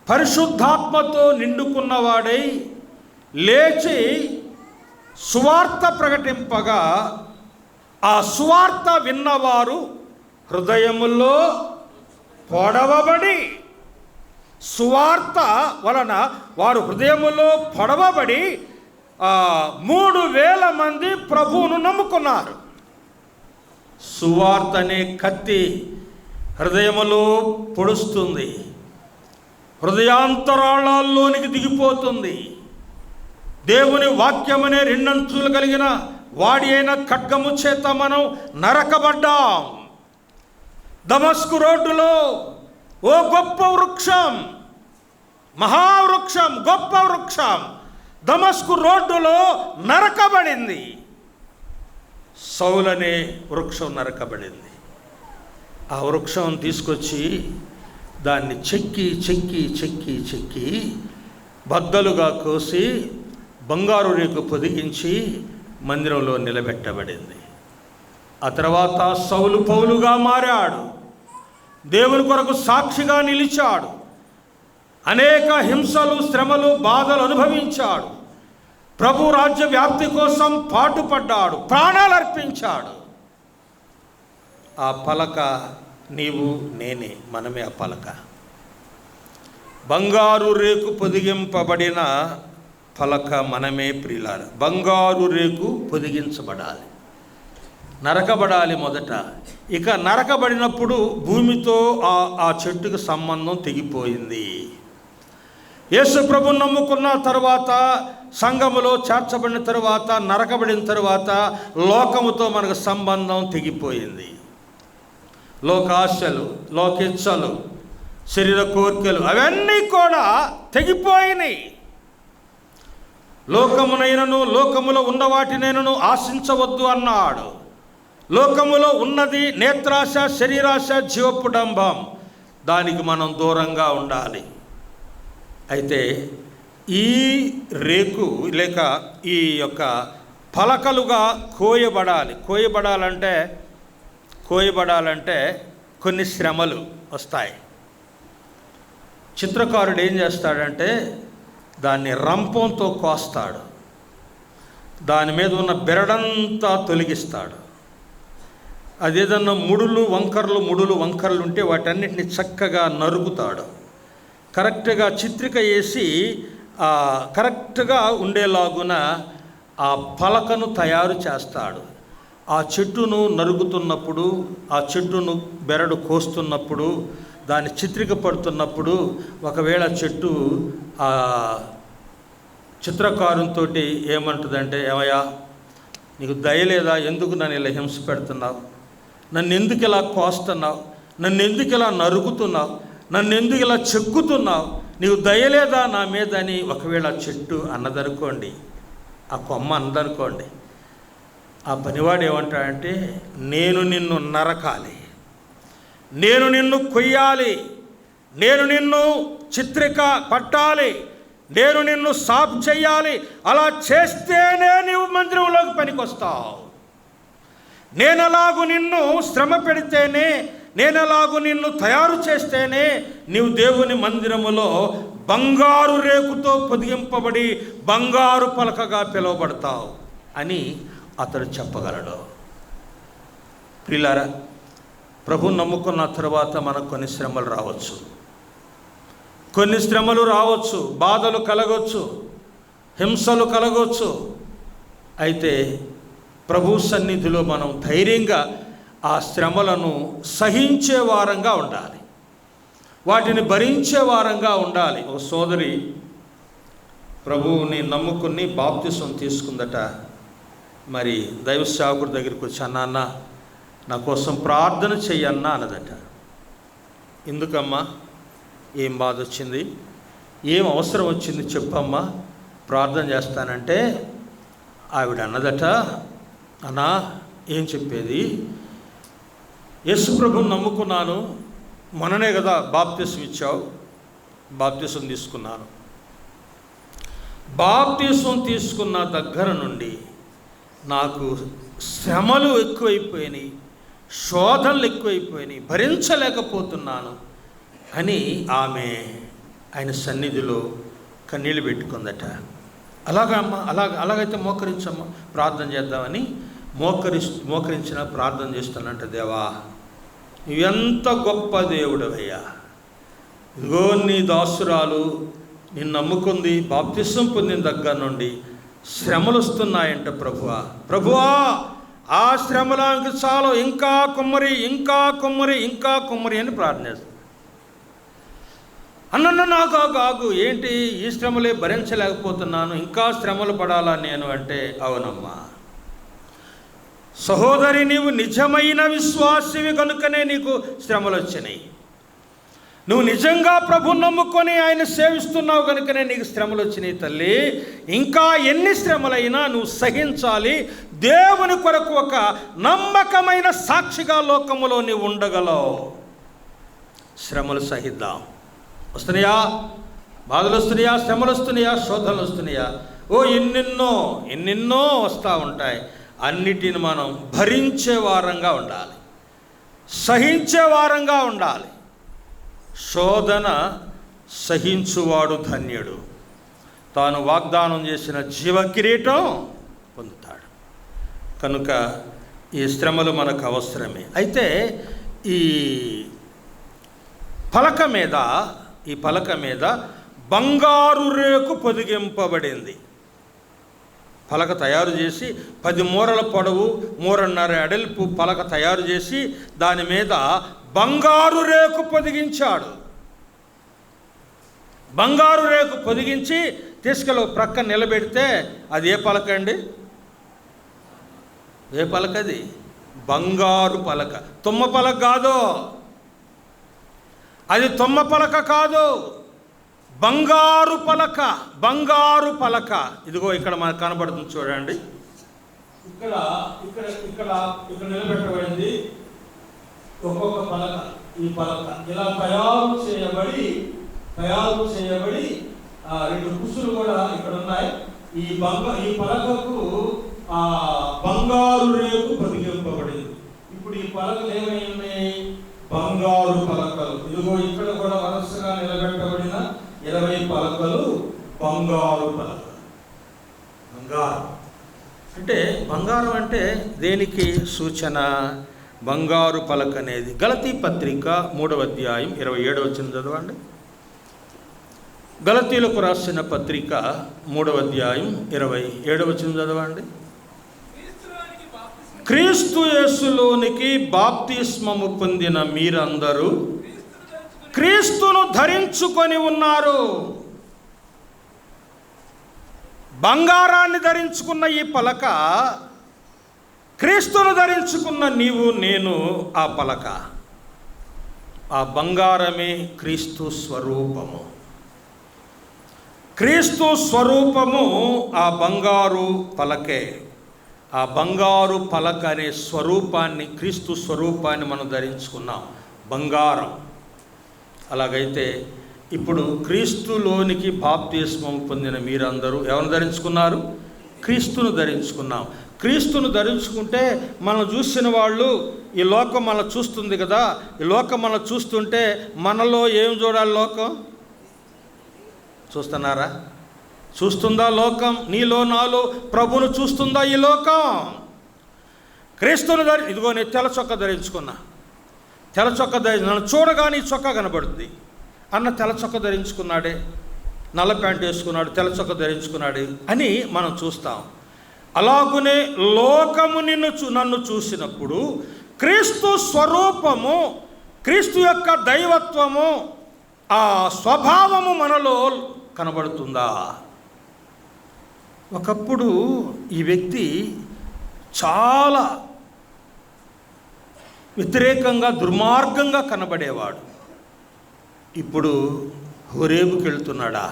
పరిశుద్ధాత్మతో నిండుకున్నవాడై లేచి సువార్త ప్రకటింపగా ఆ సువార్త విన్నవారు హృదయములో పొడవబడి, సువార్త వలన వారు హృదయములో పొడవబడి 3,000 మంది ప్రభువును నమ్ముకున్నారు. సువార్త అనే కత్తి హృదయములో పొడుస్తుంది, హృదయాంతరాళాల్లోనికి దిగిపోతుంది. దేవుని వాక్యమనే 2 అంచులు కలిగిన వాడి అయిన ఖడ్గము చేత మనం నరకబడ్డాం. దమస్కు రోడ్డులో ఓ గొప్ప వృక్షం, మహావృక్షం, గొప్ప వృక్షం దమస్కు రోడ్డులో నరకబడింది. సౌలనే వృక్షం నరకబడింది. ఆ వృక్షం తీసుకొచ్చి దాన్ని చెక్కి చెక్కి చెక్కి చెక్కి బద్దలుగా కోసి బంగారు రేకు పొదిగించి మందిరంలో నిలబెట్టబడింది. ఆ తర్వాత సౌలు పౌలుగా మారాడు, దేవుని కొరకు సాక్షిగా నిలిచాడు, అనేక హింసలు, శ్రమలు, బాధలు అనుభవించాడు, ప్రభు రాజ్య వ్యాప్తి కోసం పాటుపడ్డాడు, ప్రాణాలు అర్పించాడు. ఆ పలక నీవు నేనే, మనమే ఆ పలక. బంగారు రేకు పొదిగింపబడిన పలక మనమే ప్రియులారా. బంగారు రేకు పొదిగించబడాలి, నరకబడాలి మొదట. ఇక నరకబడినప్పుడు భూమితో ఆ చెట్టుకు సంబంధం తెగిపోయింది. యేసు ప్రభువును నమ్ముకున్న తర్వాత, సంఘములో చేర్చబడిన తర్వాత, నరకబడిన తర్వాత లోకముతో మనకు సంబంధం తెగిపోయింది. లోకాశలు, లోకిచ్చలు, శరీర కోరికలు అవన్నీ కూడా తెగిపోయినాయి. లోకమునైనను లోకములో ఉన్న వాటినైనను ఆశించవద్దు అన్నాడు. లోకములో ఉన్నది నేత్రాశ, శరీరాశ, జీవపుడంబం. దానికి మనం దూరంగా ఉండాలి. అయితే ఈ రేకు లేక ఈ యొక్క పలకలుగా కోయబడాలంటే కొన్ని శ్రమలు వస్తాయి. చిత్రకారుడు ఏం చేస్తాడంటే దాన్ని రంపంతో కోస్తాడు, దాని మీద ఉన్న బెరడంతా తొలగిస్తాడు. అదేదన్నా ముడులు వంకర్లు ఉంటే వాటన్నిటిని చక్కగా నరుగుతాడు. కరెక్ట్గా చిత్రిక వేసి కరెక్ట్గా ఉండేలాగున ఆ పలకను తయారు చేస్తాడు. ఆ చెట్టును నరుగుతున్నప్పుడు, ఆ చెట్టును బెరడు కోస్తున్నప్పుడు, దాన్ని చిత్రిక పడుతున్నప్పుడు ఒకవేళ చెట్టు చిత్రకారునితో ఏమంటుందంటే, ఏమయ్యా నీకు దయలేదా? ఎందుకు నన్ను ఇలా హింస పెడుతున్నావు? నన్ను ఎందుకు ఇలా కోస్తున్నావు? నన్ను ఎందుకు ఇలా నరుగుతున్నావు? నన్ను ఎందుకు ఇలా చెక్కుతున్నావు? నీకు దయలేదా నా మీద అని ఒకవేళ చెట్టు అన్నదనుకోండి, ఆ కొమ్మ అన్నదనుకోండి, ఆ పనివాడు ఏమంటాడంటే, నేను నిన్ను నరకాలి, నేను నిన్ను కొయ్యాలి, నేను నిన్ను చిత్రిక పట్టాలి, నేను నిన్ను సాఫ్ చెయ్యాలి. అలా చేస్తేనే నీవు మందిరంలోకి పనికొస్తావు. నేనలాగు నిన్ను శ్రమ పెడితేనే, నేనలాగు నిన్ను తయారు చేస్తేనే నీవు దేవుని మందిరములో బంగారు రేకుతో పొదిగింపబడి బంగారు పలకగా పిలువబడతావు అని అతడు చెప్పగలడు. ప్రియులారా, ప్రభువు నమ్ముకున్న తర్వాత మనకు కొన్ని శ్రమలు రావచ్చు, బాధలు కలగవచ్చు, హింసలు కలగవచ్చు. అయితే ప్రభు సన్నిధిలో మనం ధైర్యంగా ఆ శ్రమలను సహించే వారంగా ఉండాలి, వాటిని భరించే వారంగా ఉండాలి. ఒక సోదరి ప్రభువుని నమ్ముకుని బాప్తిసం తీసుకుందట. మరి దైవ సేవకుడి దగ్గరికి వచ్చి, అన్న నా కోసం ప్రార్థన చెయ్యన్నా అన్నదట. ఎందుకమ్మా, ఏం బాధ వచ్చింది, ఏం అవసరం వచ్చింది చెప్పమ్మా, ప్రార్థన చేస్తానంటే ఆవిడ అన్నదట, అన్నా ఏం చెప్పేది, యేసు ప్రభువుని నమ్ముకున్నాను, మననే కదా బాప్తిసం ఇచ్చావు, బాప్తిసం తీసుకున్నాను. బాప్తిసం తీసుకున్న దగ్గర నుండి నాకు శ్రమలు ఎక్కువైపోయినాయి, శోధనలు ఎక్కువైపోయినాయి, భరించలేకపోతున్నాను అని ఆమె ఆయన సన్నిధిలో కన్నీళ్ళు పెట్టుకుందట. అలాగమ్మా, అలాగైతే మోకరించమ్మా, ప్రార్థన చేద్దామని మోకరించిన ప్రార్థన చేస్తానంట. దేవా, నువ్వెంత గొప్ప దేవుడవయ్యా, ఇదిగో నీ దాసురాలు నిన్ను నమ్ముకుంది, బాప్తిసం పొందిన దగ్గర నుండి శ్రమలు వస్తున్నాయంట ప్రభువా, ఆ శ్రమలకు చాలు, ఇంకా కుమ్మరి అని ప్రార్థన చేస్తాను. అన్న నాకు ఆగు, ఏంటి ఈ శ్రమలే భరించలేకపోతున్నాను, ఇంకా శ్రమలు పడాలా నేను అంటే, అవునమ్మా సహోదరి, నీవు నిజమైన విశ్వాసివి కనుకనే నీకు శ్రమలు వచ్చినాయి. నువ్వు నిజంగా ప్రభువుని నమ్ముకొని ఆయన సేవిస్తున్నావు కనుకనే నీకు శ్రమలు వచ్చినాయి తల్లి. ఇంకా ఎన్ని శ్రమలైనా నువ్వు సహించాలి. దేవుని కొరకు ఒక నమ్మకమైన సాక్షిగా లోకములో నీవు ఉండగలవు. శ్రమలు సహిద్దాం. వస్తున్నాయా బాధలు, వస్తున్నాయా శ్రమలు, వస్తున్నాయా శోధనలు వస్తున్నాయా, ఎన్నెన్నో వస్తూ ఉంటాయి. అన్నిటిని మనం భరించే వారంగా ఉండాలి, సహించే వారంగా ఉండాలి. శోధన సహించువాడు ధన్యుడు, తాను వాగ్దానం చేసిన జీవ కిరీటం పొందుతాడు. కనుక ఈ శ్రమలు మనకు అవసరమే. అయితే ఈ పలక మీద బంగారు రేకు పొదిగింపబడింది. పలక తయారు చేసి 10 మూరల పొడవు, 1.5 అడల్పు పలక తయారు చేసి దాని మీద బంగారు రేకు పొదిగించాడు. బంగారు రేకు పొదిగించి తీసుకెళ్ళి ప్రక్కన నిలబెడితే అది ఏ పలక అండి? ఏ పలక అది? బంగారు పలక. తుమ్మ పలక కాదు అది, తుమ్మ పలక కాదు, బంగారు పలక. ఇదిగో ఇక్కడ మనకు కనబడుతుంది చూడండి. ఇక్కడ నిలబెట్టబడింది ఒక్కొక్క పలక. ఈ పలక ఇలా తయారు చేయబడి 2 కుసులు కూడా ఇక్కడ ఉన్నాయి. ఈ పలకకు బంగారు రేకు పొదిగింపబడింది. ఇప్పుడు ఈ పలకలు ఏమై ఉన్నాయి? బంగారు పలకలు. ఇదిగో ఇక్కడ కూడా వరుసగా నిలబెట్టబడిన 20 పలకలు బంగారు పలకలు. బంగారం అంటే దేనికి సూచన? బంగారు పలక అనేది గలతీ పత్రిక 3వ అధ్యాయం 27వ వచనం చదవండి. గలతీలకు రాసిన పత్రిక 3వ అధ్యాయం 27వ వచనం చదవండి. క్రీస్తు యేసులోనికి బాప్తిస్మము పొందిన మీరందరూ క్రీస్తును ధరించుకొని ఉన్నారు. బంగారాన్ని ధరించుకున్న ఈ పలక, క్రీస్తును ధరించుకున్న నీవు నేను ఆ పలక. ఆ బంగారమే క్రీస్తు స్వరూపము. క్రీస్తు స్వరూపము ఆ బంగారు పలకే. ఆ బంగారు పలక అనే స్వరూపాన్ని, క్రీస్తు స్వరూపాన్ని మనం ధరించుకున్నాం, బంగారం. అలాగైతే ఇప్పుడు క్రీస్తులోనికి బాప్తిస్మం పొందిన మీరందరూ ఎవరిని ధరించుకున్నారు? క్రీస్తును ధరించుకున్నాం. క్రీస్తును ధరించుకుంటే మనం చూసిన వాళ్ళు, ఈ లోకం మనం చూస్తుంది కదా, ఈ లోకం మనం చూస్తుంటే మనలో ఏం చూడాలి? లోకం చూస్తున్నారా? చూస్తుందా లోకం? నీలో నాలో ప్రభువును చూస్తుందా ఈ లోకం? క్రీస్తును ఇదిగో నేను తెల్ల చొక్కా ధరించుకున్నా, తెల్ల చొక్కా నన్ను చూడగానే ఈ చొక్కా కనబడుతుంది అన్న, తెల్ల చొక్కా ధరించుకున్నాడే, నల్ల ప్యాంటు వేసుకున్నాడు, తెల్ల చొక్కా ధరించుకున్నాడు అని మనం చూస్తాం. అలాగునే లోకము నన్ను చూసినప్పుడు క్రీస్తు స్వరూపము, క్రీస్తు యొక్క దైవత్వము, ఆ స్వభావము మనలో కనబడుతుందా? ఒకప్పుడు ఈ వ్యక్తి చాలా వ్యతిరేకంగా దుర్మార్గంగా కనబడేవాడు. ఇప్పుడు హోరేబుకి వెళ్తున్నాడా?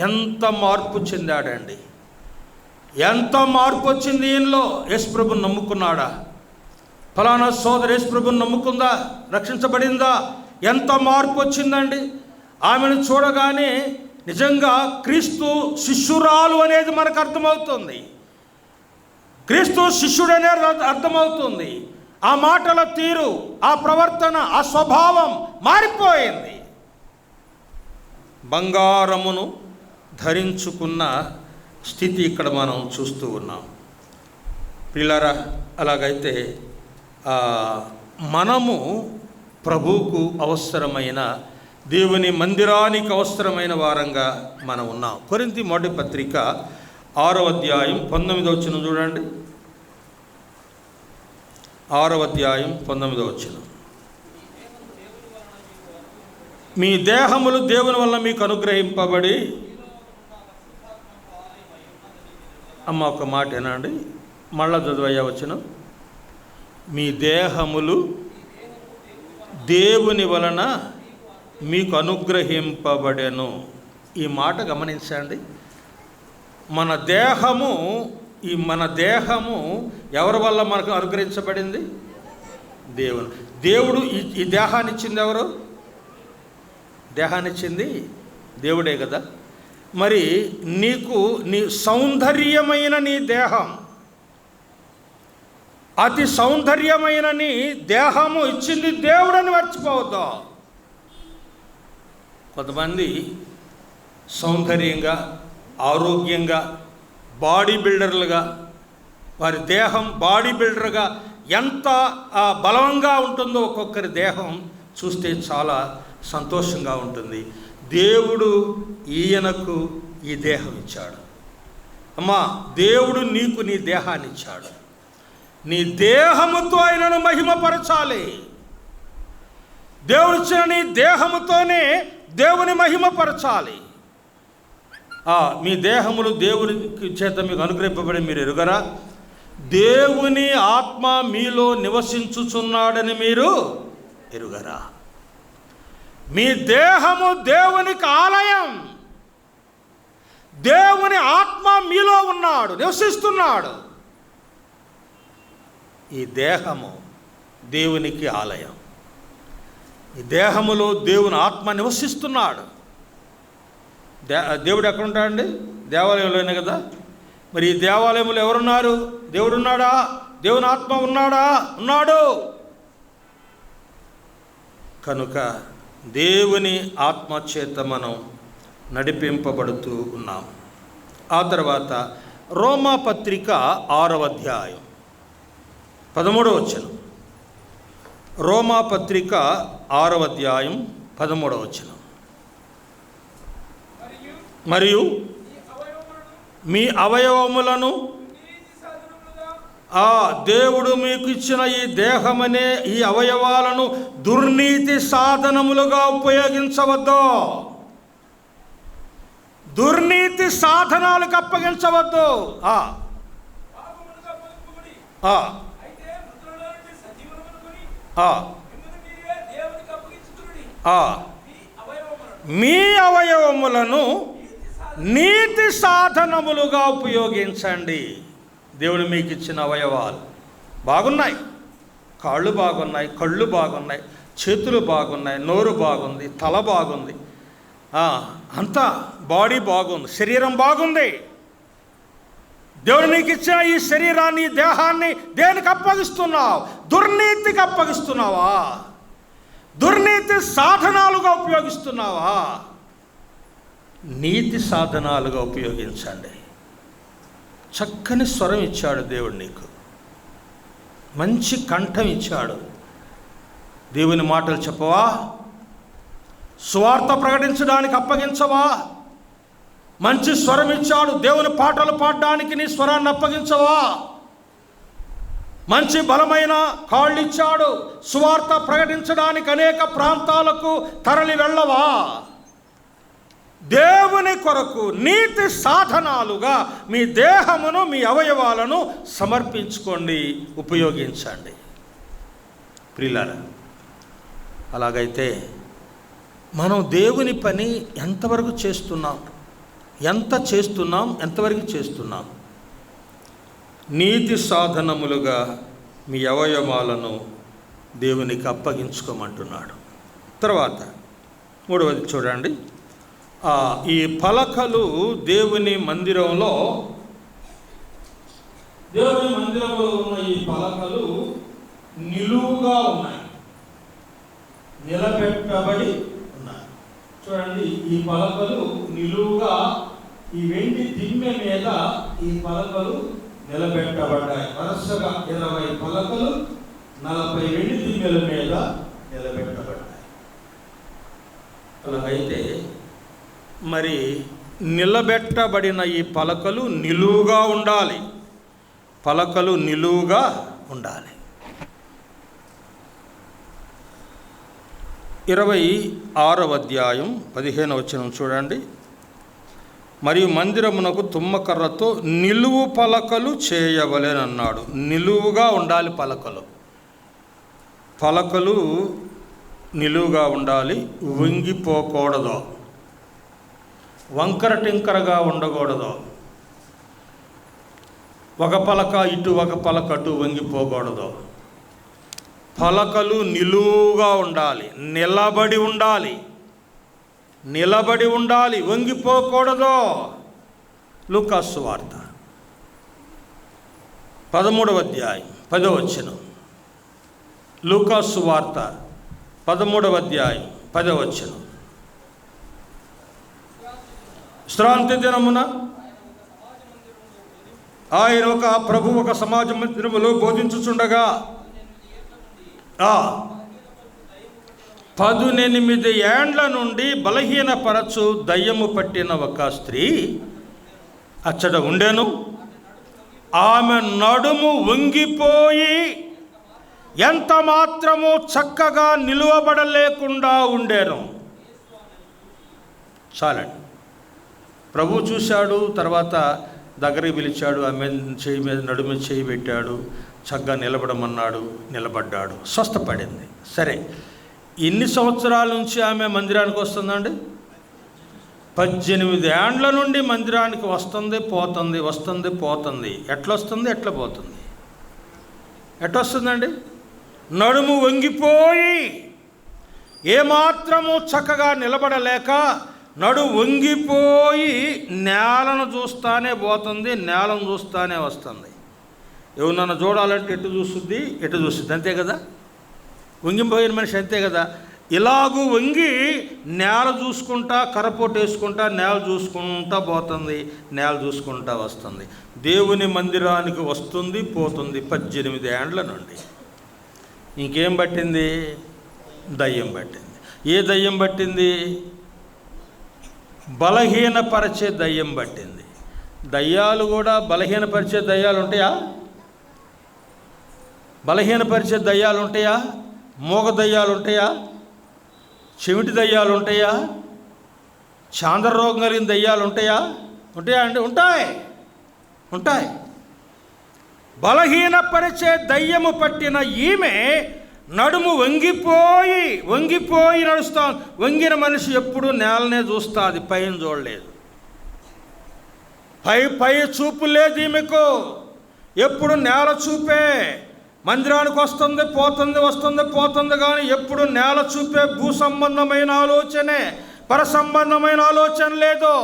ఎంత మార్పు చెందాడండి! ఎంత మార్పు వచ్చింది ఈయనలో! యేసుప్రభుని నమ్ముకున్నాడా? ఫలానా సోదరు యేసుప్రభుని నమ్ముకుందా? రక్షించబడిందా? ఎంత మార్పు వచ్చిందండి! ఆమెను చూడగానే నిజంగా క్రీస్తు శిష్యురాలు అనేది మనకు అర్థమవుతుంది. క్రీస్తు శిష్యుడు అనేది అర్థమవుతుంది. ఆ మాటల తీరు, ఆ ప్రవర్తన, ఆ స్వభావం మారిపోయింది. బంగారమును ధరించుకున్న స్థితి ఇక్కడ మనం చూస్తూ ఉన్నాం. ప్రియులారా, అలాగైతే మనము ప్రభువుకు అవసరమైన, దేవుని మందిరానికి అవసరమైన వారంగా మనం ఉన్నాం. కొరింథీ మొదటి పత్రిక 6వ అధ్యాయం 19వ వచనం చూడండి. 6వ అధ్యాయం 19వ వచనం. మీ దేహములు దేవుని వల్ల మీకు అనుగ్రహింపబడి, అమ్మ ఒక మాట ఏనండి, మళ్ళా చదువయ్యా వచనం. మీ దేహములు దేవుని వలన మీకు అనుగ్రహింపబడెను. ఈ మాట గమనించండి. మన దేహము ఎవరి వల్ల మనకు అనుగ్రహించబడింది? దేవుడు. ఈ దేహాన్ని ఇచ్చింది ఎవరు? దేహాన్ని ఇచ్చింది దేవుడే కదా. మరి నీ సౌందర్యమైన నీ దేహం, అతి సౌందర్యమైన నీ దేహము ఇచ్చింది దేవుడని మర్చిపోవద్దు. కొంతమంది సౌందర్యంగా, ఆరోగ్యంగా, బాడీ బిల్డర్లుగా, వారి దేహం బాడీ బిల్డర్గా ఎంత బలంగా ఉంటుందో ఒక్కొక్కరి దేహం చూస్తే చాలా సంతోషంగా ఉంటుంది. దేవుడు ఈయనకు ఈ దేహం ఇచ్చాడు. అమ్మా, దేవుడు నీకు నీ దేహాన్ని ఇచ్చాడు. నీ దేహముతో ఆయనను మహిమపరచాలి. దేవుడిచ్చిన నీ దేహముతోనే దేవుని మహిమపరచాలి. మీ దేహములు దేవుని చేత మీకు అనుగ్రహింపబడి మీరు ఎరుగరా? దేవుని ఆత్మ మీలో నివసించుచున్నాడని మీరు ఎరుగరా? మీ దేహము దేవునికి ఆలయం. దేవుని ఆత్మ మీలో ఉన్నాడు, నివసిస్తున్నాడు. ఈ దేహము దేవునికి ఆలయం. ఈ దేహములో దేవుని ఆత్మ నివసిస్తున్నాడు. దేవుడు ఎక్కడుంటాడండి? దేవాలయంలోనే కదా. మరి ఈ దేవాలయంలో ఎవరున్నారు? దేవుడు ఉన్నాడా? దేవుని ఆత్మ ఉన్నాడా? ఉన్నాడు. కనుక దేవుని ఆత్మ చేత మనం నడిపింపబడుతూ ఉన్నాం. ఆ తర్వాత రోమా పత్రిక 6వ అధ్యాయం 13వ వచనం. రోమా పత్రిక 6వ అధ్యాయం 13వ వచనం. మరియు మీ అవయవములను దేవుడు మీకు ఇచ్చిన ఈ దేహమనే ఈ అవయవాలను దుర్నీతి సాధనములుగా ఉపయోగించవద్దు. దుర్నీతి సాధనాలకు అప్పగించవద్దు. మీ అవయవములను నీతి సాధనములుగా ఉపయోగించండి. దేవుడు మీకు ఇచ్చిన అవయవాలు బాగున్నాయి. కాళ్ళు బాగున్నాయి, కళ్ళు బాగున్నాయి, చేతులు బాగున్నాయి, నోరు బాగుంది, తల బాగుంది, అంతా బాడీ బాగుంది, శరీరం బాగుంది. దేవుడు నీకు ఇచ్చిన ఈ శరీరాన్ని, దేహాన్ని దేనికి అప్పగిస్తున్నావు? దుర్నీతికి అప్పగిస్తున్నావా? దుర్నీతి సాధనాలుగా ఉపయోగిస్తున్నావా? నీతి సాధనాలుగా ఉపయోగించండి. చక్కని స్వరం ఇచ్చాడు దేవుడు నీకు, మంచి కంఠం ఇచ్చాడు. దేవుని మాటలు చెప్పవా? సువార్త ప్రకటించడానికి అప్పగించవా? మంచి స్వరం ఇచ్చాడు. దేవుని పాటలు పాడడానికి నీ స్వరాన్ని అప్పగించవా? మంచి బలమైన కాళ్ళు ఇచ్చాడు. సువార్త ప్రకటించడానికి అనేక ప్రాంతాలకు తరలి వెళ్ళవా? దేవుని కొరకు నీతి సాధనాలుగా మీ దేహమును, మీ అవయవాలను సమర్పించుకోండి, ఉపయోగించండి. ప్రియులారా, అలాగైతే మనం దేవుని పని ఎంతవరకు చేస్తున్నాం, ఎంతవరకు చేస్తున్నాం? నీతి సాధనములుగా మీ అవయవాలను దేవునికి అప్పగించుకోమంటున్నాడు. తర్వాత 3వది చూడండి. ఈ పలకలు దేవుని మందిరంలో ఉన్న ఈ పలకలు నిలువుగా ఉన్నాయి, నిలబెట్టబడి ఉన్నాయి. చూడండి, ఈ పలకలు నిలువుగా ఈ వెండి దిమ్మె మీద ఈ పలకలు నిలబెట్టబడ్డాయి. వరుసగా 20 పలకలు 40 వెండి దిమ్మెల మీద నిలబెట్టబడ్డాయి. అలాగైతే మరి నిలబెట్టబడిన ఈ పలకలు నిలువుగా ఉండాలి. 26వ అధ్యాయం 15వ వచనం చూడండి. మరియు మందిరమునకు తుమ్మకర్రతో నిలువు పలకలు చేయవలెనన్నాడు. నిలువుగా ఉండాలి పలకలు నిలువుగా ఉండాలి, వంగిపోకూడదు, వంకర టింకరగా ఉండకూడదు. ఒక పలక ఇటు, ఒక పలక అటు వంగిపోకూడదు. పలకలు నిలువుగా ఉండాలి, నిలబడి ఉండాలి, వంగిపోకూడదు. లూకాసు సువార్త 13వ అధ్యాయం 10వ వచనం. లూకాసు సువార్త 13వ అధ్యాయం 10వ వచనం. విశ్రాంతి దినమున ఆయన ఒక సమాజ మందిరములో బోధించుచుండగా 18 ఏండ్ల నుండి బలహీనపరచు దయ్యము పట్టిన ఒక స్త్రీ అచ్చట ఉండెను. ఆమె నడుము వంగిపోయి ఎంత మాత్రము చక్కగా నిలువబడలేకుండా ఉండెను. చాలండి. ప్రభు చూశాడు, తర్వాత దగ్గరికి పిలిచాడు, ఆమె చేయి మీద నడుము చేయి పెట్టాడు, చక్కగా నిలబడమన్నాడు, నిలబడ్డాడు, స్వస్థపడింది. సరే, ఎన్ని సంవత్సరాల నుంచి ఆమె మందిరానికి వస్తుందండి? 18 ఏండ్ల నుండి మందిరానికి వస్తుంది పోతుంది. ఎట్లా వస్తుందండి? నడుము వంగిపోయి ఏమాత్రము చక్కగా నిలబడలేక వంగిపోయి నేలను చూస్తానే పోతుంది, నేలను చూస్తానే వస్తుంది. ఎవరన్నా చూడాలంటే ఎటు చూస్తుంది, అంతే కదా. వంగిపోయిన మనిషి అంతే కదా. ఇలాగూ వంగి నేల చూసుకుంటా, కర్రపోటు వేసుకుంటా, నేల చూసుకుంటా పోతుంది, నేల చూసుకుంటా వస్తుంది. దేవుని మందిరానికి వస్తుంది పోతుంది 18 ఏండ్ల నుండి. ఇంకేం పట్టింది? దయ్యం పట్టింది. ఏ దయ్యం పట్టింది? బలహీనపరిచే దయ్యం పట్టింది. దయ్యాలు కూడా బలహీనపరిచే దయ్యాలు ఉంటాయా? మూగ దయ్యాలు ఉంటాయా? చెవిటి దయ్యాలు ఉంటాయా? చాంద్ర రోగం కలిగిన దయ్యాలు ఉంటాయా అండి? ఉంటాయి. బలహీనపరిచే దయ్యము పట్టిన ఈమె నడుము వంగిపోయి నడుస్తాం. వంగిన మనిషి ఎప్పుడు నేలనే చూస్తుంది, పైన చూడలేదు. పై చూపు లేదు ఈమెకు, ఎప్పుడు నేల చూపే. మందిరానికి వస్తుంది పోతుంది కానీ ఎప్పుడు నేల చూపే. భూ సంబంధమైన ఆలోచనే, పర సంబంధమైన ఆలోచన లేదు,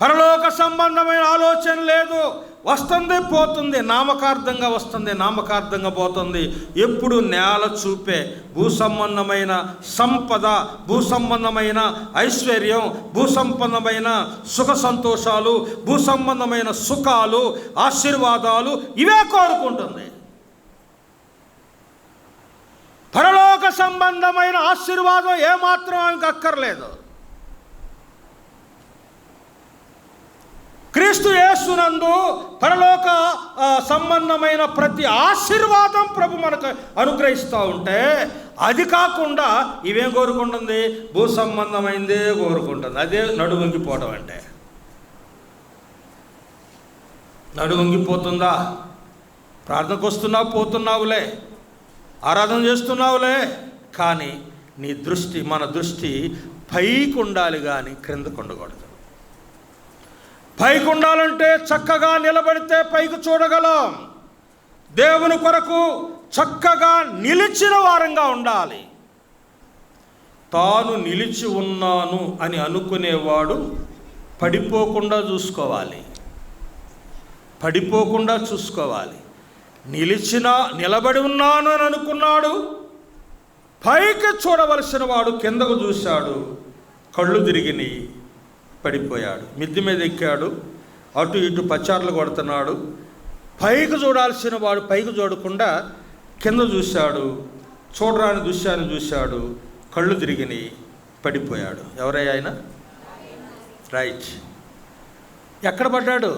పరలోక సంబంధమైన ఆలోచన లేదు. వస్తుంది పోతుంది, నామకార్థంగా వస్తుంది, నామకార్థంగా పోతుంది. ఎప్పుడు నేల చూపే. భూ సంబంధమైన సంపద, భూ సంబంధమైన ఐశ్వర్యం, భూ సంబంధమైన సుఖ సంతోషాలు, భూ సంబంధమైన సుఖాలు, ఆశీర్వాదాలు ఇవే కోరుకుంటుంది. పరలోక సంబంధమైన ఆశీర్వాదం ఏమాత్రం ఆమెకు అక్కర్లేదు. క్రీస్తు యేసునందు పరలోక సంబంధమైన ప్రతి ఆశీర్వాదం ప్రభు మనకు అనుగ్రహిస్తూ ఉంటే, అది కాకుండా ఇవేం కోరుకుంటుంది? భూ సంబంధమైందే కోరుకుంటుంది. అదే నడువంగిపోవడం అంటే. నడువంగిపోతుందా? ప్రార్థనకు వస్తున్నావు, పోతున్నావులే, ఆరాధన చేస్తున్నావులే, కానీ నీ దృష్టి, మన దృష్టి పైకి ఉండాలి కానీ క్రిందకు ఉండకూడదు. పైకి ఉండాలంటే చక్కగా నిలబడితే పైకి చూడగలం. దేవుని కొరకు చక్కగా నిలిచిన వారంగా ఉండాలి. తాను నిలిచి ఉన్నాను అని అనుకునేవాడు పడిపోకుండా చూసుకోవాలి. పడిపోకుండా చూసుకోవాలి. నిలబడి ఉన్నాను అని అనుకున్నాడు, పైకి చూడవలసిన వాడు కిందకు చూశాడు, కళ్ళు తిరిగిని, పడిపోయాడు. మిద్ది మీద ఎక్కాడు, అటు ఇటు పచార్లు కొడుతున్నాడు. పైకి చూడాల్సిన వాడు పైకి చూడకుండా కింద చూశాడు, చూడరాని దృశ్యాన్ని చూశాడు, కళ్ళు తిరిగిని, పడిపోయాడు. ఎవరయ్యా ఆయన? రైట్. ఎక్కడ పడ్డాడు?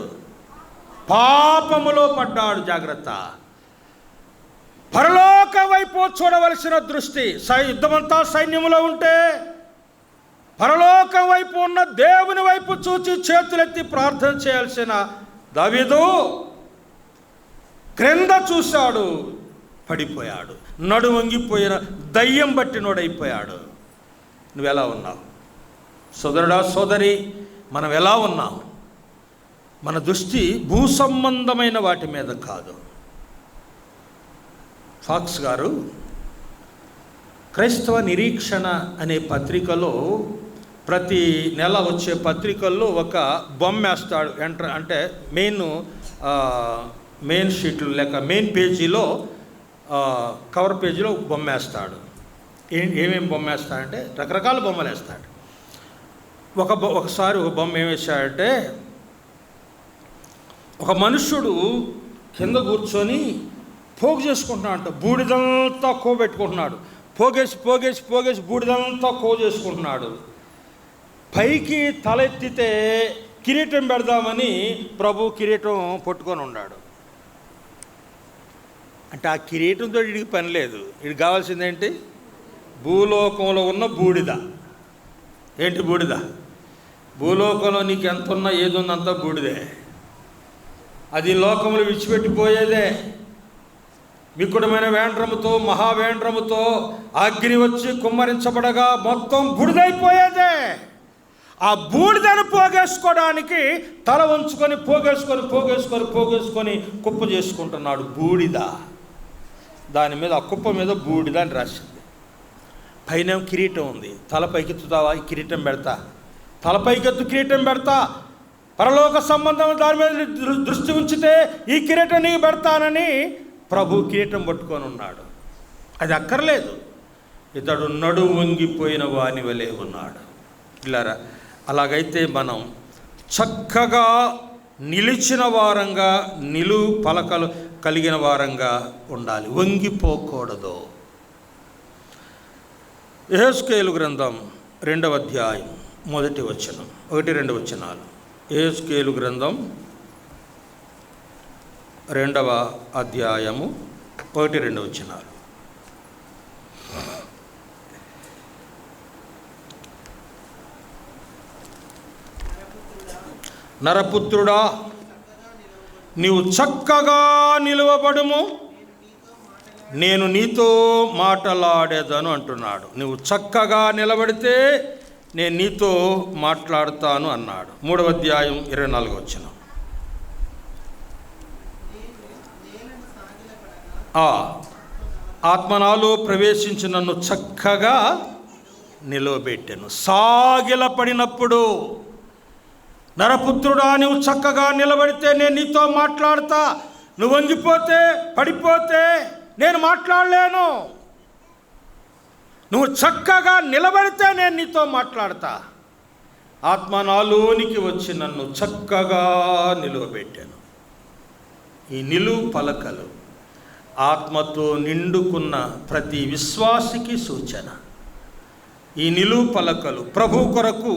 పాపములో పడ్డాడు. జాగ్రత్త. పరలోక వైపు చూడవలసిన దృష్టి. యుద్ధమంతా సైన్యములో ఉంటే పరలోకం వైపు ఉన్న దేవుని వైపు చూచి చేతులెత్తి ప్రార్థన చేయాల్సిన దావీదు క్రింద చూశాడు, పడిపోయాడు. నడువంగిపోయిన దయ్యం బట్టినోడైపోయాడు. నువ్వెలా ఉన్నావు సోదరుడా, సోదరి? మనం ఎలా ఉన్నాం? మన దృష్టి భూ సంబంధమైన వాటి మీద కాదు. ఫాక్స్ గారు క్రైస్తవ నిరీక్షణ అనే పత్రికలో, ప్రతి నెల వచ్చే పత్రికల్లో ఒక బొమ్మ వేస్తాడు. అంటే మెయిన్ షీట్లు లేక మెయిన్ పేజీలో, కవర్ పేజీలో బొమ్మ వేస్తాడు. ఏమేమి బొమ్మ వేస్తాడంటే రకరకాల బొమ్మలు వేస్తాడు. ఒకసారి ఒక బొమ్మ ఏం వేశాడంటే, ఒక మనుష్యుడు కింద కూర్చొని పోగు చేసుకుంటున్నాడు. బూడిదంతా కోబెట్టుకుంటున్నాడు. పోగేసి బూడిదంతా చేసుకుంటున్నాడు. పైకి తల ఎత్తితే కిరీటం పెడదామని ప్రభు కిరీటం పట్టుకొని ఉన్నాడు. అంటే ఆ కిరీటంతో వీడికి పని లేదు. వీడికి కావాల్సిందేంటి? భూలోకంలో ఉన్న బూడిద. ఏంటి బూడిద? భూలోకంలో నీకు ఎంత ఉన్నా ఏది ఉందంతా బూడిదే. అది లోకంలో విడిచిపెట్టిపోయేదే. మిక్కుడమైన వేండ్రముతో, మహావేండ్రముతో అగ్ని వచ్చి కుమ్మరించబడగా మొత్తం బూడిదైపోయేదే. ఆ బూడిదను పోగేసుకోవడానికి తల ఉంచుకొని పోగేసుకొని కుప్ప చేసుకుంటున్నాడు. బూడిద. దాని మీద, ఆ కుప్ప మీద బూడిద అని రాసింది. పైన కిరీటం ఉంది. తల పైకెత్తుతావా? ఈ కిరీటం పెడతా. తల పైకెత్తు, కిరీటం పెడతా. పరలోక సంబంధం దాని మీద దృష్టి ఉంచితే ఈ కిరీటం నీకు పెడతానని ప్రభు కిరీటం పట్టుకొని ఉన్నాడు. అది అక్కర్లేదు. ఇతడు నడు వంగిపోయిన వాని వలె ఉన్నాడు. ఇలారా, అలాగైతే మనం చక్కగా నిలిచిన వారంగా, పలకలు కలిగిన వారంగా ఉండాలి. వంగిపోకూడదు. యెహెజ్కేలు గ్రంథం 2వ అధ్యాయం 1 వచనం, 1-2 వచనాలు. యెహెజ్కేలు గ్రంథం 2వ అధ్యాయము 1-2 వచనాలు. నరపుత్రుడా, నీవు చక్కగా నిలువబడుము, నేను నీతో మాట్లాడేదను అంటున్నాడు. నువ్వు చక్కగా నిలబడితే నేను నీతో మాట్లాడతాను అన్నాడు. 3వ అధ్యాయం 24వ వచనం. ఆత్మ నాలో ప్రవేశించి నన్ను చక్కగా నిలవబెట్టెను. సాగిలపడినప్పుడు, నరపుత్రుడా నువ్వు చక్కగా నిలబడితే నేను నీతో మాట్లాడతా. నువ్వు వంగిపోతే, పడిపోతే నేను మాట్లాడలేను. నువ్వు చక్కగా నిలబడితే నేను నీతో మాట్లాడతా. ఆత్మ నాలోనికి వచ్చి నన్ను చక్కగా నిలువబెట్టాను. ఈ నిలువు పలకలు ఆత్మతో నిండుకున్న ప్రతి విశ్వాసికి సూచన. ఈ నిలువు పలకలు ప్రభు కొరకు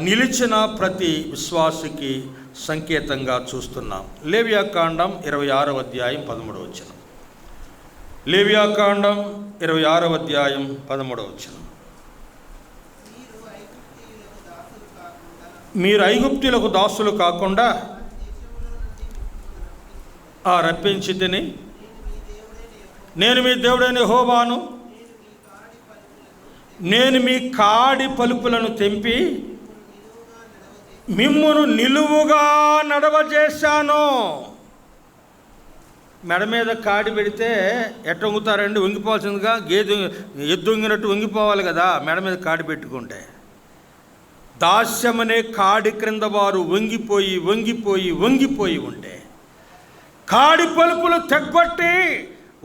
నిలిచిన ప్రతి విశ్వాసికి సంకేతంగా చూస్తున్నాం. లేవియాకాండం 26వ అధ్యాయం 13వ వచనం. లేవియాకాండం 26వ అధ్యాయం 13వ వచనం. మీరు ఐగుప్తీయులకు దాసులు కాకుండా రప్పించి తిని, నేను మీ దేవుడైన యెహోవాను, నేను మీ కాడి పలుపులను తెంపి మిమ్మును నిలువుగా నడవజేశాను. మెడ మీద కాడి పెడితే ఎట్ట వంగుతారండి? వంగిపోవాల్సిందిగా, ఎద్దు వంగినట్టు వంగిపోవాలి కదా మెడ మీద కాడి పెట్టుకుంటే. దాస్యమనే కాడి క్రింద వారు వంగిపోయి వంగిపోయి వంగిపోయి ఉంటే కాడి పలుపులు తెగ్గొట్టి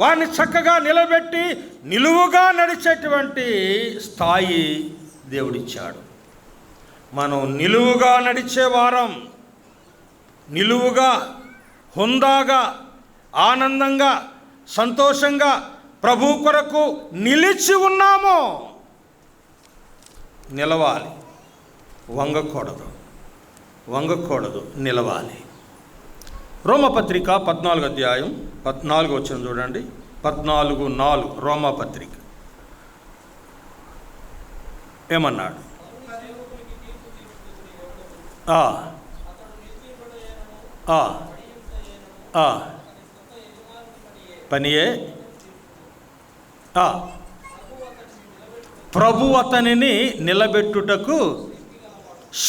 వారిని చక్కగా నిలబెట్టి నిలువుగా నడిచేటువంటి స్థాయి దేవుడిచ్చాడు. మనం నిలువుగా నడిచేవారం, నిలువుగా హుందాగా ఆనందంగా సంతోషంగా ప్రభు కొరకు నిలిచి ఉన్నాము. నిలవాలి, వంగకూడదు, నిలవాలి. రోమపత్రిక 14వ అధ్యాయం 14వ వచనం చూడండి. 14:4 రోమపత్రిక ఏమన్నాడు? పనియే ప్రభు అతనిని నిలబెట్టుటకు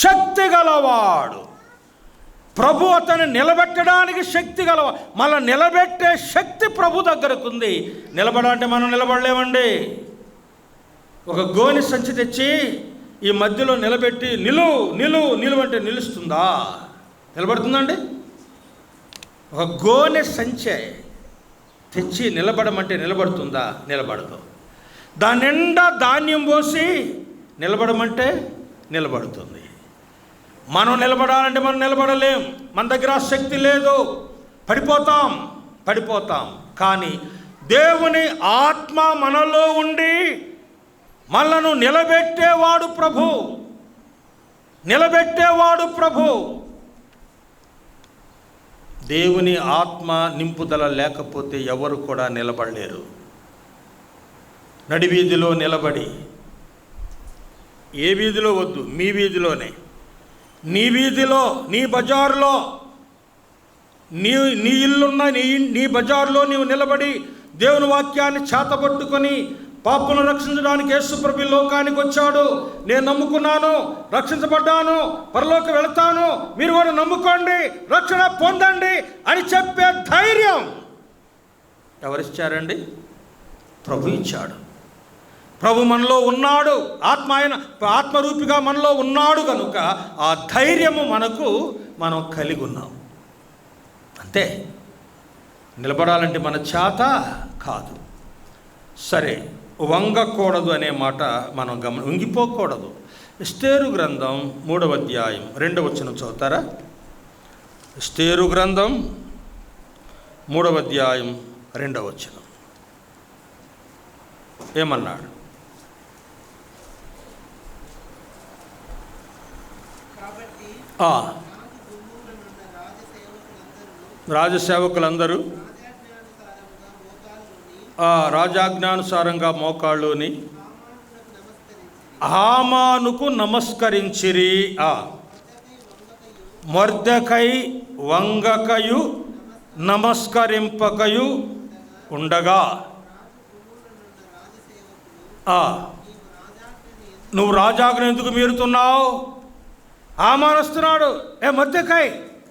శక్తి గలవాడు. ప్రభు అతన్ని నిలబెట్టడానికి శక్తి గలవాడు. మళ్ళీ నిలబెట్టే శక్తి ప్రభు దగ్గరకు ఉంది. నిలబడాలంటే మనం నిలబడలేమండి. ఒక గోని సంచి తెచ్చి ఈ మధ్యలో నిలబెట్టి నిలువు అంటే నిలుస్తుందా? నిలబడుతుందండి? ఒక గోనె సంచి తెచ్చి నిలబడమంటే నిలబడుతుందా? నిలబడదు. దాని నిండా ధాన్యం పోసి నిలబడమంటే నిలబడుతుంది. మనం నిలబడాలంటే మనం నిలబడలేం. మన దగ్గర శక్తి లేదు, పడిపోతాం. కానీ దేవుని ఆత్మ మనలో ఉండి మనలను నిలబెట్టేవాడు ప్రభు. దేవుని ఆత్మ నింపుదల లేకపోతే ఎవరు కూడా నిలబడలేరు. నడివీధిలో నిలబడి, ఏ వీధిలో వద్దు, మీ వీధిలోనే, నీ వీధిలో, నీ బజారులో, నీ ఇల్లున్న నీ బజారులో నీవు నిలబడి దేవుని వాక్యాన్ని చేతబట్టుకొని పాపులను రక్షించడానికి యేసుప్రభు లోకానికి వచ్చాడు. నేను నమ్ముకున్నాను, రక్షించబడ్డాను, పరలోకి వెళతాను, మీరు కూడా నమ్ముకోండి, రక్షణ పొందండి అని చెప్పే ధైర్యం ఎవరిచ్చారండి? ప్రభు ఇచ్చాడు. ప్రభు మనలో ఉన్నాడు. ఆత్మరూపిగా మనలో ఉన్నాడు కనుక ఆ ధైర్యము మనం కలిగి ఉన్నాం. అంతే. నిలబడాలంటే మన చేత కాదు. సరే, వంగకూడదు అనే మాట మనం వంగిపోకూడదు. ఎస్తేరు గ్రంథం 3వ అధ్యాయం 2వ వచనం చదువుతారా? ఎస్తేరు గ్రంథం 3వ అధ్యాయం 2వ వచనం ఏమన్నాడు? రాజసేవకులందరూ రాజాజ్ఞానుసారంగా మోకాళ్ళుని హామానుకు నమస్కరించిరి. మొర్దెకై వంగకయు నమస్కరింపకయు ఉండగా నువ్వు రాజాజ్ఞ ఎందుకు మీరుతున్నావు? హామాను వస్తున్నాడు. మొర్దెకై,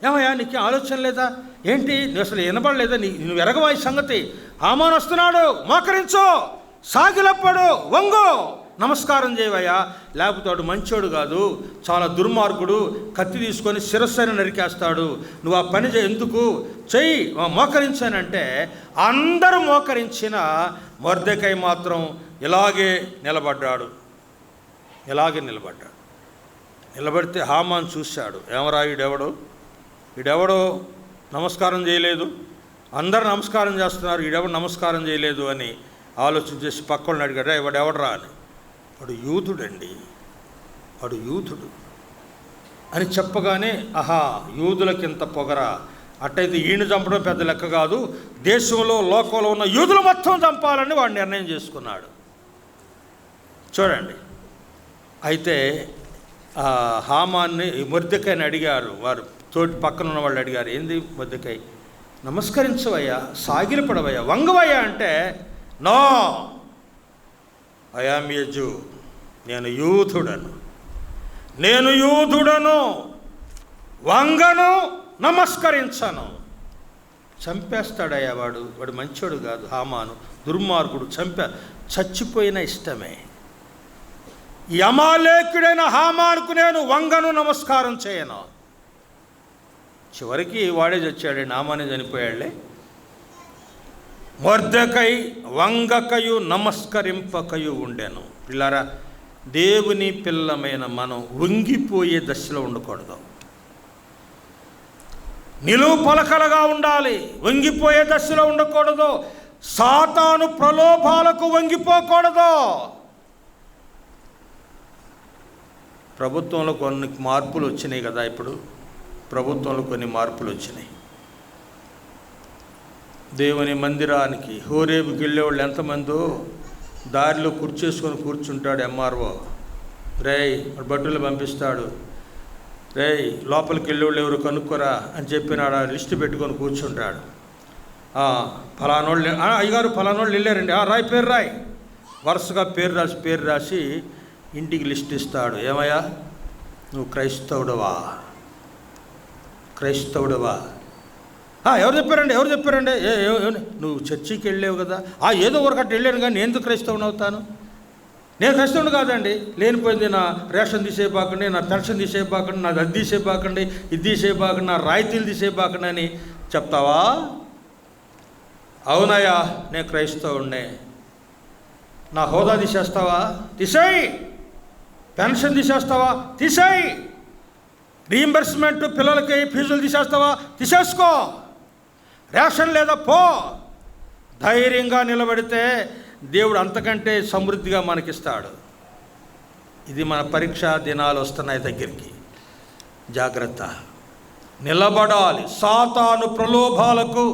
ఏమయ్యా నీకు ఆలోచన లేదా ఏంటి? అసలు వినబడలేదా? నువ్వు ఎరగవా ఈ సంగతి? హామాను వస్తున్నాడు, మోకరించు, సాగిలప్పడు, వంగు, నమస్కారం చేయవయ్యా. లేకపోతే వాడు మంచోడు కాదు, చాలా దుర్మార్గుడు, కత్తి తీసుకొని శిరస్సుని నరికేస్తాడు. నువ్వు ఆ పని ఎందుకు చెయ్యి, మోకరించానంటే అందరూ మోకరించిన మొర్దెకై మాత్రం ఇలాగే నిలబడ్డాడు. నిలబడితే హామాను చూశాడు. ఏమరా వీడెవడో నమస్కారం చేయలేదు, అందరూ నమస్కారం చేస్తున్నారు, వీడెవడు నమస్కారం చేయలేదు అని ఆలోచన చేసి పక్కన అడిగాడు, వాడెవడరా అని. వాడు యూదుడండి. అని చెప్పగానే ఆహా, యూదులకింత పొగరా, అట్టయితే ఈయన చంపడం పెద్ద లెక్క కాదు, దేశంలో లోకంలో ఉన్న యూదులు మొత్తం చంపాలని వాడు నిర్ణయం చేసుకున్నాడు. చూడండి, అయితే హామాన్ని మొర్దెకాయని అడిగారు, వారు తోటి పక్కన ఉన్న వాళ్ళు అడిగారు, ఏంది మొర్దెకాయ, నమస్కరించవయ్యా, సాగిలపడవయ్యా, వంగవయ్యా అంటే, no I am a Jew, నేను యూదుడను, వంగను, నమస్కరించను. చంపేస్తాడయ్యా వాడు మంచోడు కాదు, హామాను దుర్మార్గుడు, చచ్చిపోయిన ఇష్టమే. ఈ అమాలేకుడైన హామానుకు నేను వంగను, నమస్కారం చేయను. చివరికి వాడే చచ్చాడు, హామానే చనిపోయాడులే. మొర్దెకై వంగకయు నమస్కరింపకయు ఉండెను. పిల్లారా, దేవుని పిల్లమైన మనం వంగిపోయే దశలో ఉండకూడదు, నిలువు పలకలుగా ఉండాలి, వంగిపోయే దశలో ఉండకూడదు, సాతాను ప్రలోభాలకు వంగిపోకూడదు. ప్రభుత్వంలో కొన్ని మార్పులు వచ్చినాయి కదా, ఇప్పుడు ప్రభుత్వంలో కొన్ని మార్పులు వచ్చినాయి. దేవుని మందిరానికి హోరేబుకి వెళ్ళేవాళ్ళు ఎంతమందో దారిలో కుర్చేసుకొని కూర్చుంటాడు ఎంఆర్ఓ, రేయ్ బట్టలు పంపిస్తాడు, రేయ్ లోపలికి వెళ్ళేవాళ్ళు ఎవరు కనుక్కోరా అని చెప్పినాడు, లిస్టు పెట్టుకొని కూర్చుంటాడు. ఫలానోళ్ళు, అయ్యగారు ఫలానోళ్ళు వెళ్ళారండి, రాయి పేరు రాయి, వరుసగా పేరు రాసి ఇంటికి లిస్ట్ ఇస్తాడు. ఏమయ్యా, నువ్వు క్రైస్తవుడవా? ఎవరు చెప్పారండి? నువ్వు చర్చికి వెళ్ళావు కదా, ఏదో ఒకటి వెళ్ళాను కానీ నేను ఎందుకు క్రైస్తవుని అవుతాను? నేను క్రైస్తవుని కాదండి, లేనిపోయింది నా రేషన్ తీసేయబాకండి, నా పెన్షన్ తీసేయబాకండి, నాది అది తీసేయబాకండి, ఇది తీసేయబాకండి, నా రాయితీలు తీసేయబాకండి అని చెప్తావా? అవునయ్యా, నేను క్రైస్తవుడినే. నా హోదా తీసేస్తావా? తీసేయి. పెన్షన్ తీసేస్తావా? తీసేయి. రీయింబర్స్మెంట్ పిల్లలకి ఫీజులు తీసేస్తావా? తీసేసుకో. రేషన్ లేదా పో. ధైర్యంగా నిలబడితే దేవుడు అంతకంటే సమృద్ధిగా మనకిస్తాడు. ఇది మన పరీక్షా దినాలు వస్తున్నాయి దగ్గరికి, జాగ్రత్త, నిలబడాలి. సాతాను ప్రలోభాలకు,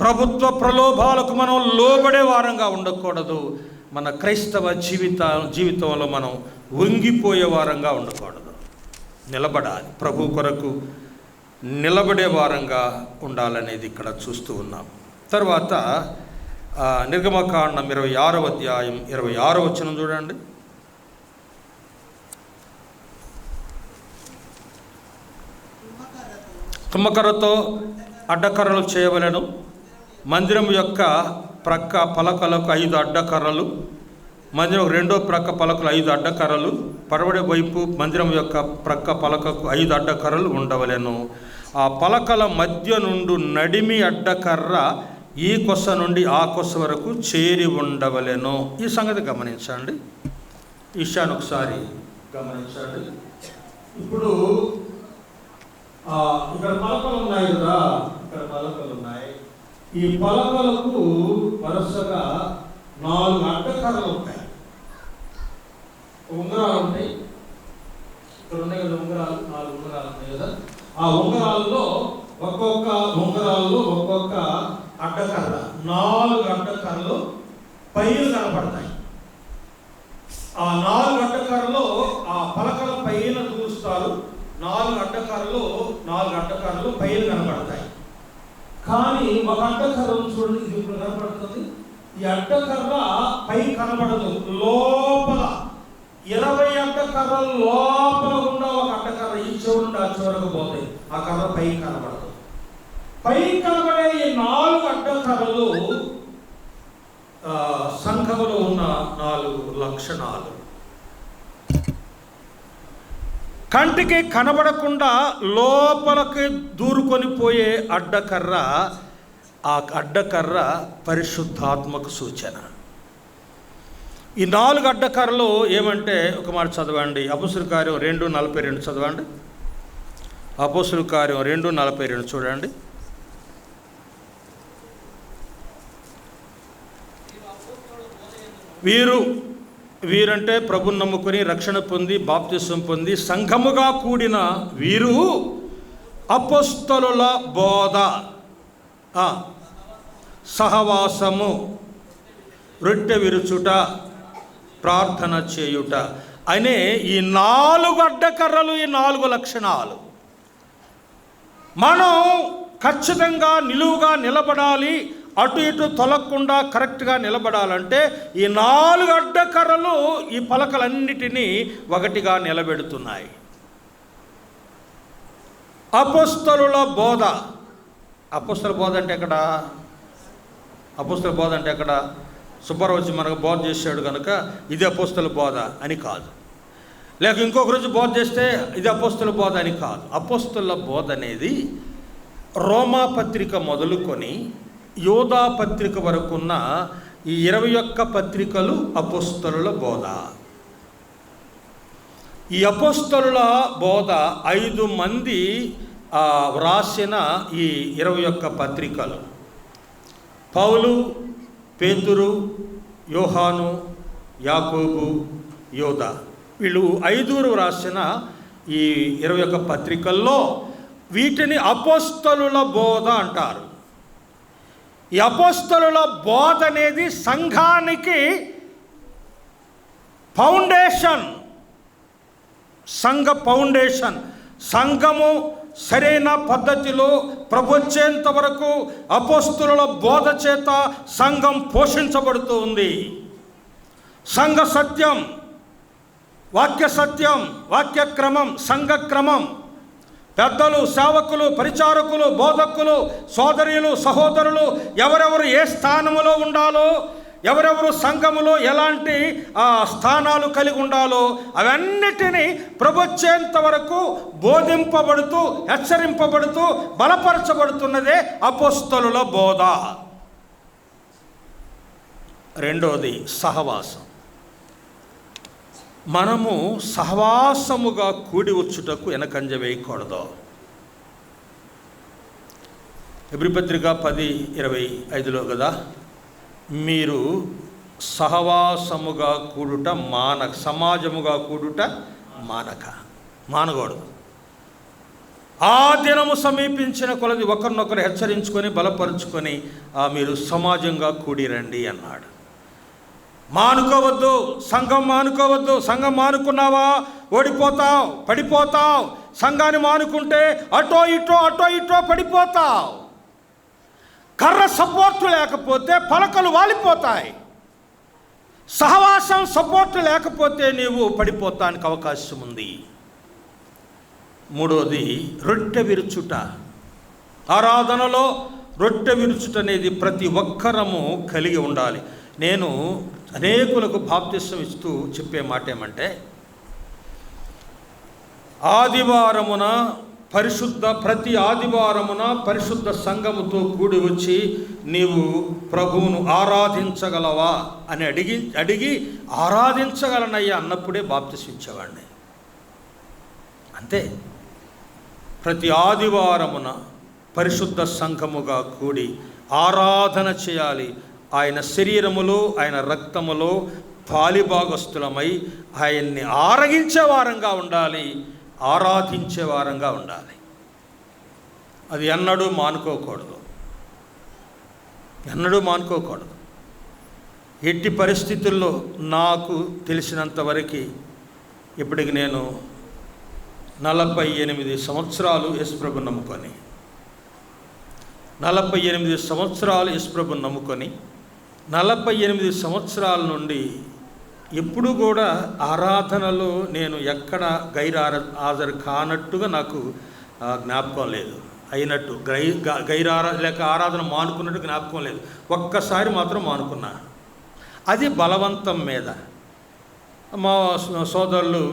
ప్రభుత్వ ప్రలోభాలకు మనం లోబడే వారంగా ఉండకూడదు. మన క్రైస్తవ జీవితంలో మనం వంగిపోయే వారంగా ఉండకూడదు, నిలబడాలి. ప్రభు కొరకు నిలబడే వారంగా ఉండాలనేది ఇక్కడ చూస్తూ ఉన్నాం. తర్వాత నిర్గమకాండం 26వ అధ్యాయం 26వ వచనం చూడండి. తుమ్మకర్రతో అడ్డకర్రలు చేయవలెను. మందిరం యొక్క ప్రక్క పలకలకు 5 అడ్డకర్రలు, మందిరం రెండో ప్రక్క పలకలు 5 అడ్డకర్రలు, పడవడి వైపు మందిరం యొక్క ప్రక్క పలకకు 5 అడ్డకర్రలు ఉండవలెను. ఆ పలకల మధ్య నుండి నడిమి అడ్డకర్ర ఈ కొస నుండి ఆ కొస వరకు చేరి ఉండవలెను. ఈ సంగతి గమనించండి, ఈ విషయాన్ని ఒకసారి గమనించండి. ఇప్పుడు ఇక్కడ పలకలు ఉన్నాయి కదా, ఇక్కడ పలకలు ఉన్నాయి. ఈ పలకలకు వరుసగా 4 అడ్డకర్రలు ఉంటాయి, ఉంగరాలు ఉంటాయి. ఇక్కడ ఉన్నాయి కదా ఉంగరాలు, 4 ఉంగరాలు ఉంటాయి కదా. ఆ ఉంగరాల్లో ఒక్కొక్క అడ్డకర్ర, 4 అడ్డకర్రలు పైలు కనపడతాయి. ఆ 4 అడ్డకర్రలు ఆ పలకల పైన దూస్తారు. 4 అడ్డకర్రలు పైలు కనపడతాయి. కానీ ఒక అడ్డకర్రను చూడండి, ఇది ఇప్పుడు కనపడుతుంది. ఈ అడ్డకర్ర పై కనపడదు, లోపల 20 అడ్డకర్రలు లోపల ఉన్న ఒక అడ్డకర్ర ఈ చివరి ఆ చివరకు పోతాయి. ఆ కర్ర పై కనపడదు. పై కనబడే ఈ 4 అడ్డకర్రలు సంఘములో ఉన్న 4 లక్షణాలు. కంటికి కనబడకుండా లోపలికి దూరుకొని పోయే అడ్డకర్ర, ఆ అడ్డకర్ర పరిశుద్ధాత్మకు సూచన. ఈ 4 అడ్డకర్రలు ఏమంటే, ఒక మాట చదవండి, అపోస్తుల కార్యం 2:42 చదవండి. అపోస్తుల కార్యం 2:42 చూడండి. వీరు వీరంటే ప్రభుని నమ్ముకొని రక్షణ పొంది బాప్తిసం పొంది సంఘముగా కూడిన వీరు అపోస్తలుల బోధ, సహవాసము, రొట్టె విరుచుట, ప్రార్థన చేయుట అనే ఈ 4 అడ్డకర్రలు, ఈ 4 లక్షణాలు మనం ఖచ్చితంగా నిలువుగా నిలబడాలి. అటు ఇటు తొలగకుండా కరెక్ట్గా నిలబడాలంటే ఈ 4 అడ్డకర్రలు ఈ పలకలన్నిటినీ ఒకటిగా నిలబెడుతున్నాయి. అపోస్తలుల బోధ. అపోస్తల బోధ అంటే ఎక్కడ? అపోస్తల బోధ అంటే ఎక్కడ? సుబ్బారావు వచ్చి మనకు బోధ చేశాడు కనుక ఇది అపోస్తల బోధ అని కాదు, లేక ఇంకొక రోజు బోధ చేస్తే ఇది అపోస్తల బోధ అని కాదు. అపోస్తల బోధ అనేది రోమా పత్రిక మొదలుకొని యోధా పత్రిక వరకున్న ఈ 21 పత్రికలు అపోస్తలుల బోధ. ఈ అపోస్తలుల బోధ 5 మంది వ్రాసిన ఈ 21 పత్రికలు. పౌలు, పేతురు, యోహాను, యాకోబు, యోధా, వీళ్ళు 5 వ్రాసిన ఈ 21 పత్రికల్లో వీటిని అపోస్తలుల బోధ అంటారు. ఈ అపోస్తలుల బోధ అనేది సంఘానికి ఫౌండేషన్, సంఘ ఫౌండేషన్. సంఘము సరైన పద్ధతిలో ప్రభుత్వేంత వరకు అపోస్తలుల బోధ చేత సంఘం పోషించబడుతూ ఉంది. సంఘ సత్యం, వాక్య సత్యం, వాక్య క్రమం, సంఘ క్రమం, పెద్దలు, సేవకులు, పరిచారకులు, బోధకులు, సోదరులు, సహోదరులు ఎవరెవరు ఏ స్థానములో ఉండాలో, ఎవరెవరు సంఘములో ఎలాంటి స్థానాలు కలిగి ఉండాలో అవన్నిటినీ ప్రభుత్వేంత వరకు బోధింపబడుతూ, హెచ్చరింపబడుతూ, బలపరచబడుతున్నదే అపోస్తలుల బోధ. రెండోది సహవాసం. మనము సహవాసముగా కూడి వచ్చుటకు వెనకంజ వేయకూడదు. హెబ్రీ పత్రిక 10:25లో కదా, మీరు సహవాసముగా కూడుట సమాజముగా కూడుట మానకూడదు. ఆ దినము సమీపించిన కొలది ఒకరినొకరు హెచ్చరించుకొని బలపరుచుకొని మీరు సమాజంగా కూడిరండి అన్నాడు. మానుకోవద్దు, సంఘం మానుకోవద్దు. సంఘం మానుకున్నావా ఓడిపోతావు, పడిపోతావు. సంఘాన్ని మానుకుంటే అటో ఇటో పడిపోతావు. కర్ర సపోర్టు లేకపోతే పలకలు వాలిపోతాయి. సహవాసం సపోర్టు లేకపోతే నీవు పడిపోతానికి అవకాశం ఉంది. మూడోది రొట్టె విరుచుట. ఆరాధనలో రొట్టె విరుచుట అనేది ప్రతి ఒక్కరము కలిగి ఉండాలి. నేను అనేకులకు బాప్తిసం ఇస్తూ చెప్పే మాట ఏమంటే, ప్రతి ఆదివారమున పరిశుద్ధ సంఘముతో కూడి వచ్చి నీవు ప్రభువును ఆరాధించగలవా అని అడిగి ఆరాధించగలనయ్యా అన్నప్పుడే బాప్తిసం ఇచ్చేవాడిని. అంతే. ప్రతి ఆదివారమున పరిశుద్ధ సంఘముగా కూడి ఆరాధన చేయాలి. ఆయన శరీరములో, ఆయన రక్తములో పాలిభాగస్తులమై ఆయన్ని ఆరగించే వారంగా ఉండాలి, ఆరాధించే వారంగా ఉండాలి. అది ఎన్నడూ మానుకోకూడదు. ఎట్టి పరిస్థితుల్లో నాకు తెలిసినంతవరకు ఇప్పటికి నేను 48 సంవత్సరాలు యేసుప్రభుని నమ్ముకొని 48 సంవత్సరాలు యేసుప్రభుని నమ్ముకొని 48 సంవత్సరాల నుండి ఎప్పుడు కూడా ఆరాధనలో నేను ఎక్కడ హాజరు కానట్టుగా నాకు జ్ఞాపకం లేదు. అయినట్టు లేక ఆరాధన మానుకున్నట్టు జ్ఞాపకం లేదు. ఒక్కసారి మాత్రం మానుకున్నా. అది బలవంతం మీద. మా సోదరులు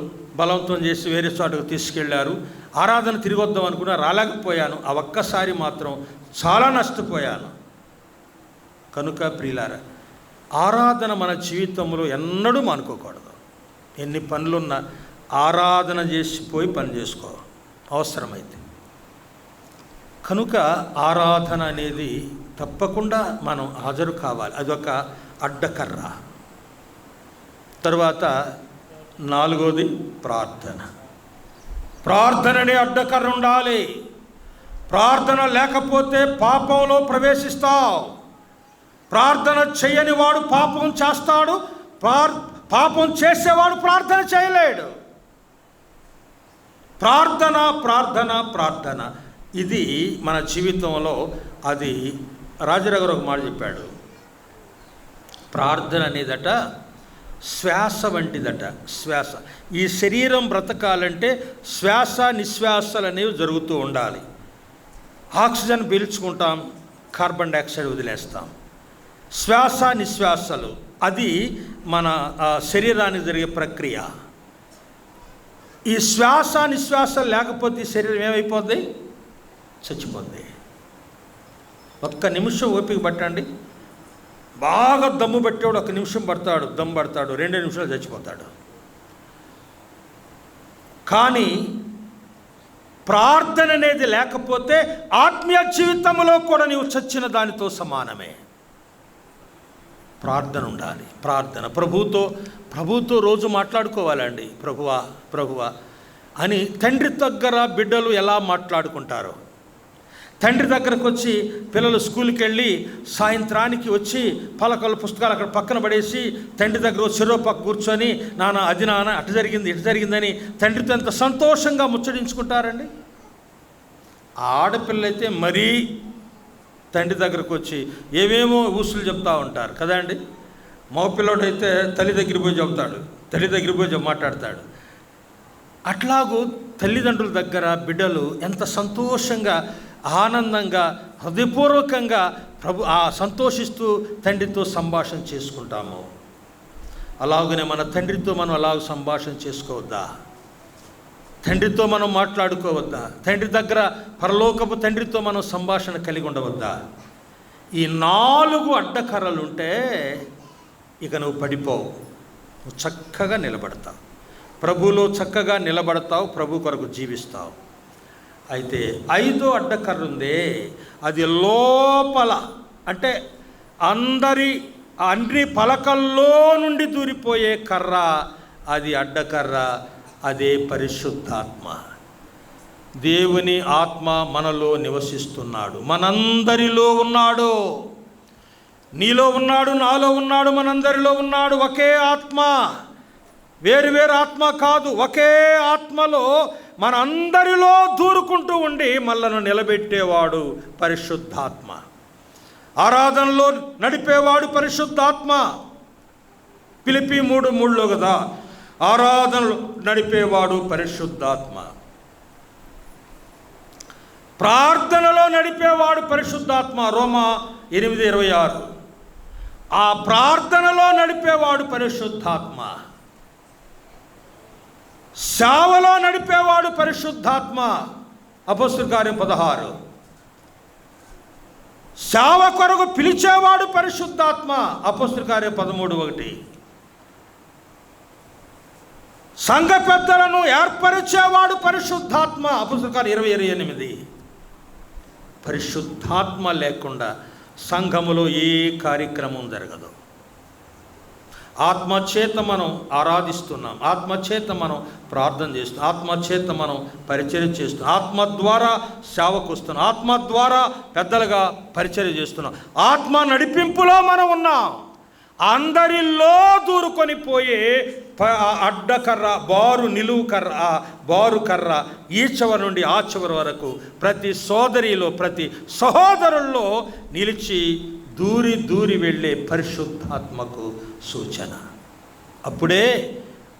బలవంతం చేసి వేరే చోటుకు తీసుకెళ్లారు. ఆరాధన తిరిగి వద్దాం అనుకున్నా, రాలేకపోయాను. ఆ ఒక్కసారి మాత్రం చాలా నష్టపోయాను. కనుక ప్రియులారా, ఆరాధన మన జీవితంలో ఎన్నడూ మానుకోకూడదు. ఎన్ని పనులున్నా ఆరాధన చేసిపోయి పని చేసుకో అవసరమైతే. కనుక ఆరాధన అనేది తప్పకుండా మనం హాజరు కావాలి. అదొక అడ్డకర్ర. తరువాత 4వది ప్రార్థన. ప్రార్థననే అడ్డకర్ర ఉండాలి. ప్రార్థన లేకపోతే పాపంలో ప్రవేశిస్తావు. ప్రార్థన చేయని వాడు పాపం చేస్తాడు. పాపం చేసేవాడు ప్రార్థన చేయలేడు. ప్రార్థన ప్రార్థన ప్రార్థన ఇది మన జీవితంలో అది రాజరగారు ఒక మాట చెప్పాడు. ప్రార్థన అనేదట శ్వాస వంటిదట. శ్వాస, ఈ శరీరం బ్రతకాలంటే శ్వాస నిశ్వాసలు అనేవి జరుగుతూ ఉండాలి. ఆక్సిజన్ పీల్చుకుంటాం, కార్బన్ డైఆక్సైడ్ వదిలేస్తాం. శ్వాస నిశ్వాసలు అది మన శరీరానికి జరిగే ప్రక్రియ. ఈ శ్వాస నిశ్వాసలు లేకపోతే ఈ శరీరం ఏమైపోద్ది? చచ్చిపోద్ది. ఒక్క నిమిషం ఓపిక పట్టండి. బాగా దమ్ము పెట్టేవాడు 1 నిమిషం పడతాడు, దమ్ము పడతాడు, 2 నిమిషాలు చచ్చిపోతాడు. కానీ ప్రార్థన అనేది లేకపోతే ఆత్మీయ జీవితంలో కూడా నీవు చచ్చిన దానితో సమానమే. ప్రార్థన ఉండాలి. ప్రార్థన ప్రభుతో రోజు మాట్లాడుకోవాలండి. ప్రభువా అని తండ్రి దగ్గర బిడ్డలు ఎలా మాట్లాడుకుంటారో, తండ్రి దగ్గరకు వచ్చి పిల్లలు స్కూల్కి వెళ్ళి సాయంత్రానికి వచ్చి పలకలు పుస్తకాలు అక్కడ పక్కన పడేసి తండ్రి దగ్గర చెరో పక్క కూర్చొని నాన్న అది నాన్న అటు జరిగింది ఇటు జరిగిందని తండ్రితో ఎంత సంతోషంగా ముచ్చడించుకుంటారండి. ఆడపిల్లలైతే మరీ తండ్రి దగ్గరకు వచ్చి ఏమేమో ఊసులు చెప్తూ ఉంటారు కదండి. మగపిల్లడైతే తల్లి దగ్గరికి పోయి చెప్తాడు, తల్లి దగ్గరికి పోయి మాట్లాడతాడు. అట్లాగూ తల్లిదండ్రుల దగ్గర బిడ్డలు ఎంత సంతోషంగా ఆనందంగా హృదయపూర్వకంగా సంతోషిస్తూ తండ్రితో సంభాషణ చేసుకుంటాము. అలాగనే మన తండ్రితో మనం అలాగ సంభాషణ చేసుకోవద్దా? తండ్రితో మనం మాట్లాడుకోవద్దా? తండ్రి దగ్గర పరలోకపు తండ్రితో మనం సంభాషణ కలిగి ఉండవద్దా? ఈ 4 అడ్డకర్రలు ఉంటే ఇక నువ్వు పడిపోవు. నువ్వు చక్కగా నిలబడతావు, ప్రభువులో చక్కగా నిలబడతావు, ప్రభు కొరకు జీవిస్తావు. అయితే 5వ అడ్డకర్ర ఉందే, అది లోపల అంటే అన్ని పలకల్లో నుండి దూరిపోయే కర్ర, అది అడ్డకర్ర, అదే పరిశుద్ధాత్మ. దేవుని ఆత్మ మనలో నివసిస్తున్నాడు, మనందరిలో ఉన్నాడు. నీలో ఉన్నాడు, నాలో ఉన్నాడు, మనందరిలో ఉన్నాడు. ఒకే ఆత్మ, వేరు ఆత్మ కాదు. ఒకే ఆత్మలో మనందరిలో దూరుకుంటూ ఉండి మనలను నిలబెట్టేవాడు పరిశుద్ధాత్మ. ఆరాధనలో నడిపేవాడు పరిశుద్ధాత్మ. ఫిలిప్పీ 3:3 కదా, ఆరాధనలు నడిపేవాడు పరిశుద్ధాత్మ. ప్రార్థనలో నడిపేవాడు పరిశుద్ధాత్మ. రోమా 8:26. ఆ ప్రార్థనలో నడిపేవాడు పరిశుద్ధాత్మ. సేవలో నడిపేవాడు పరిశుద్ధాత్మ. అపోస్తలుల కార్యం 16. సేవ కొరకు పిలిచేవాడు పరిశుద్ధాత్మ. అపోస్తలుల కార్యం 13:1. సంఘ పెద్దలను ఏర్పరిచేవాడు పరిశుద్ధాత్మ. అపోస్తలుల కార్యం 20:28. పరిశుద్ధాత్మ లేకుండా సంఘములో ఏ కార్యక్రమం జరగదు. ఆత్మచేత మనం ఆరాధిస్తున్నాం, ఆత్మచేత మనం ప్రార్థన చేస్తున్నాం, ఆత్మచేత మనం పరిచర్య చేస్తున్నాం, ఆత్మ ద్వారా సేవకు వస్తున్నాం, ఆత్మ ద్వారా పెద్దలుగా పరిచర్య చేస్తున్నాం, ఆత్మ నడిపింపులో మనం ఉన్నాం. అందరిలో దూరుకొని పోయే అడ్డకర్ర, నిలువు కర్ర, బారు కర్ర ఈ చివరి నుండి ఆ చివరి వరకు ప్రతి సోదరిలో ప్రతి సహోదరుల్లో నిలిచి దూరి వెళ్ళే పరిశుద్ధాత్మకు సూచన. అప్పుడే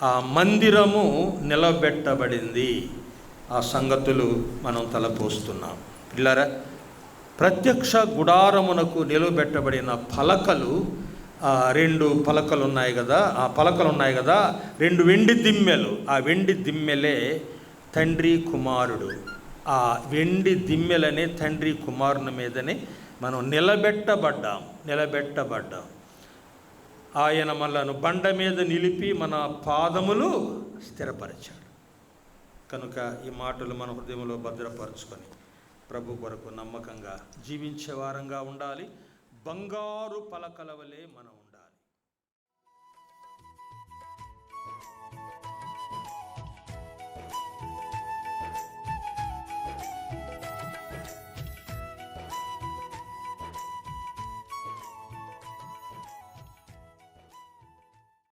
ఆ మందిరము నిలబెట్టబడింది. ఆ సంగతులు మనం తలపోస్తున్నాం. పిల్లరా, ప్రత్యక్ష గుడారమునకు నిలబెట్టబడిన పలకలు 2 పలకలు ఉన్నాయి కదా, ఆ పలకలు ఉన్నాయి కదా, 2 వెండి దిమ్మెలు. ఆ వెండి దిమ్మెలే తండ్రి కుమారుడు. ఆ వెండి దిమ్మెలనే తండ్రి కుమారుని మీదనే మనం నిలబెట్టబడ్డాం. ఆయన మనలను బండ మీద నిలిపి మన పాదములు స్థిరపరిచాడు. కనుక ఈ మాటలు మన హృదయంలో భద్రపరుచుకొని ప్రభు కొరకు నమ్మకంగా జీవించే వారంగా ఉండాలి. బంగారు పలకల వలె మనం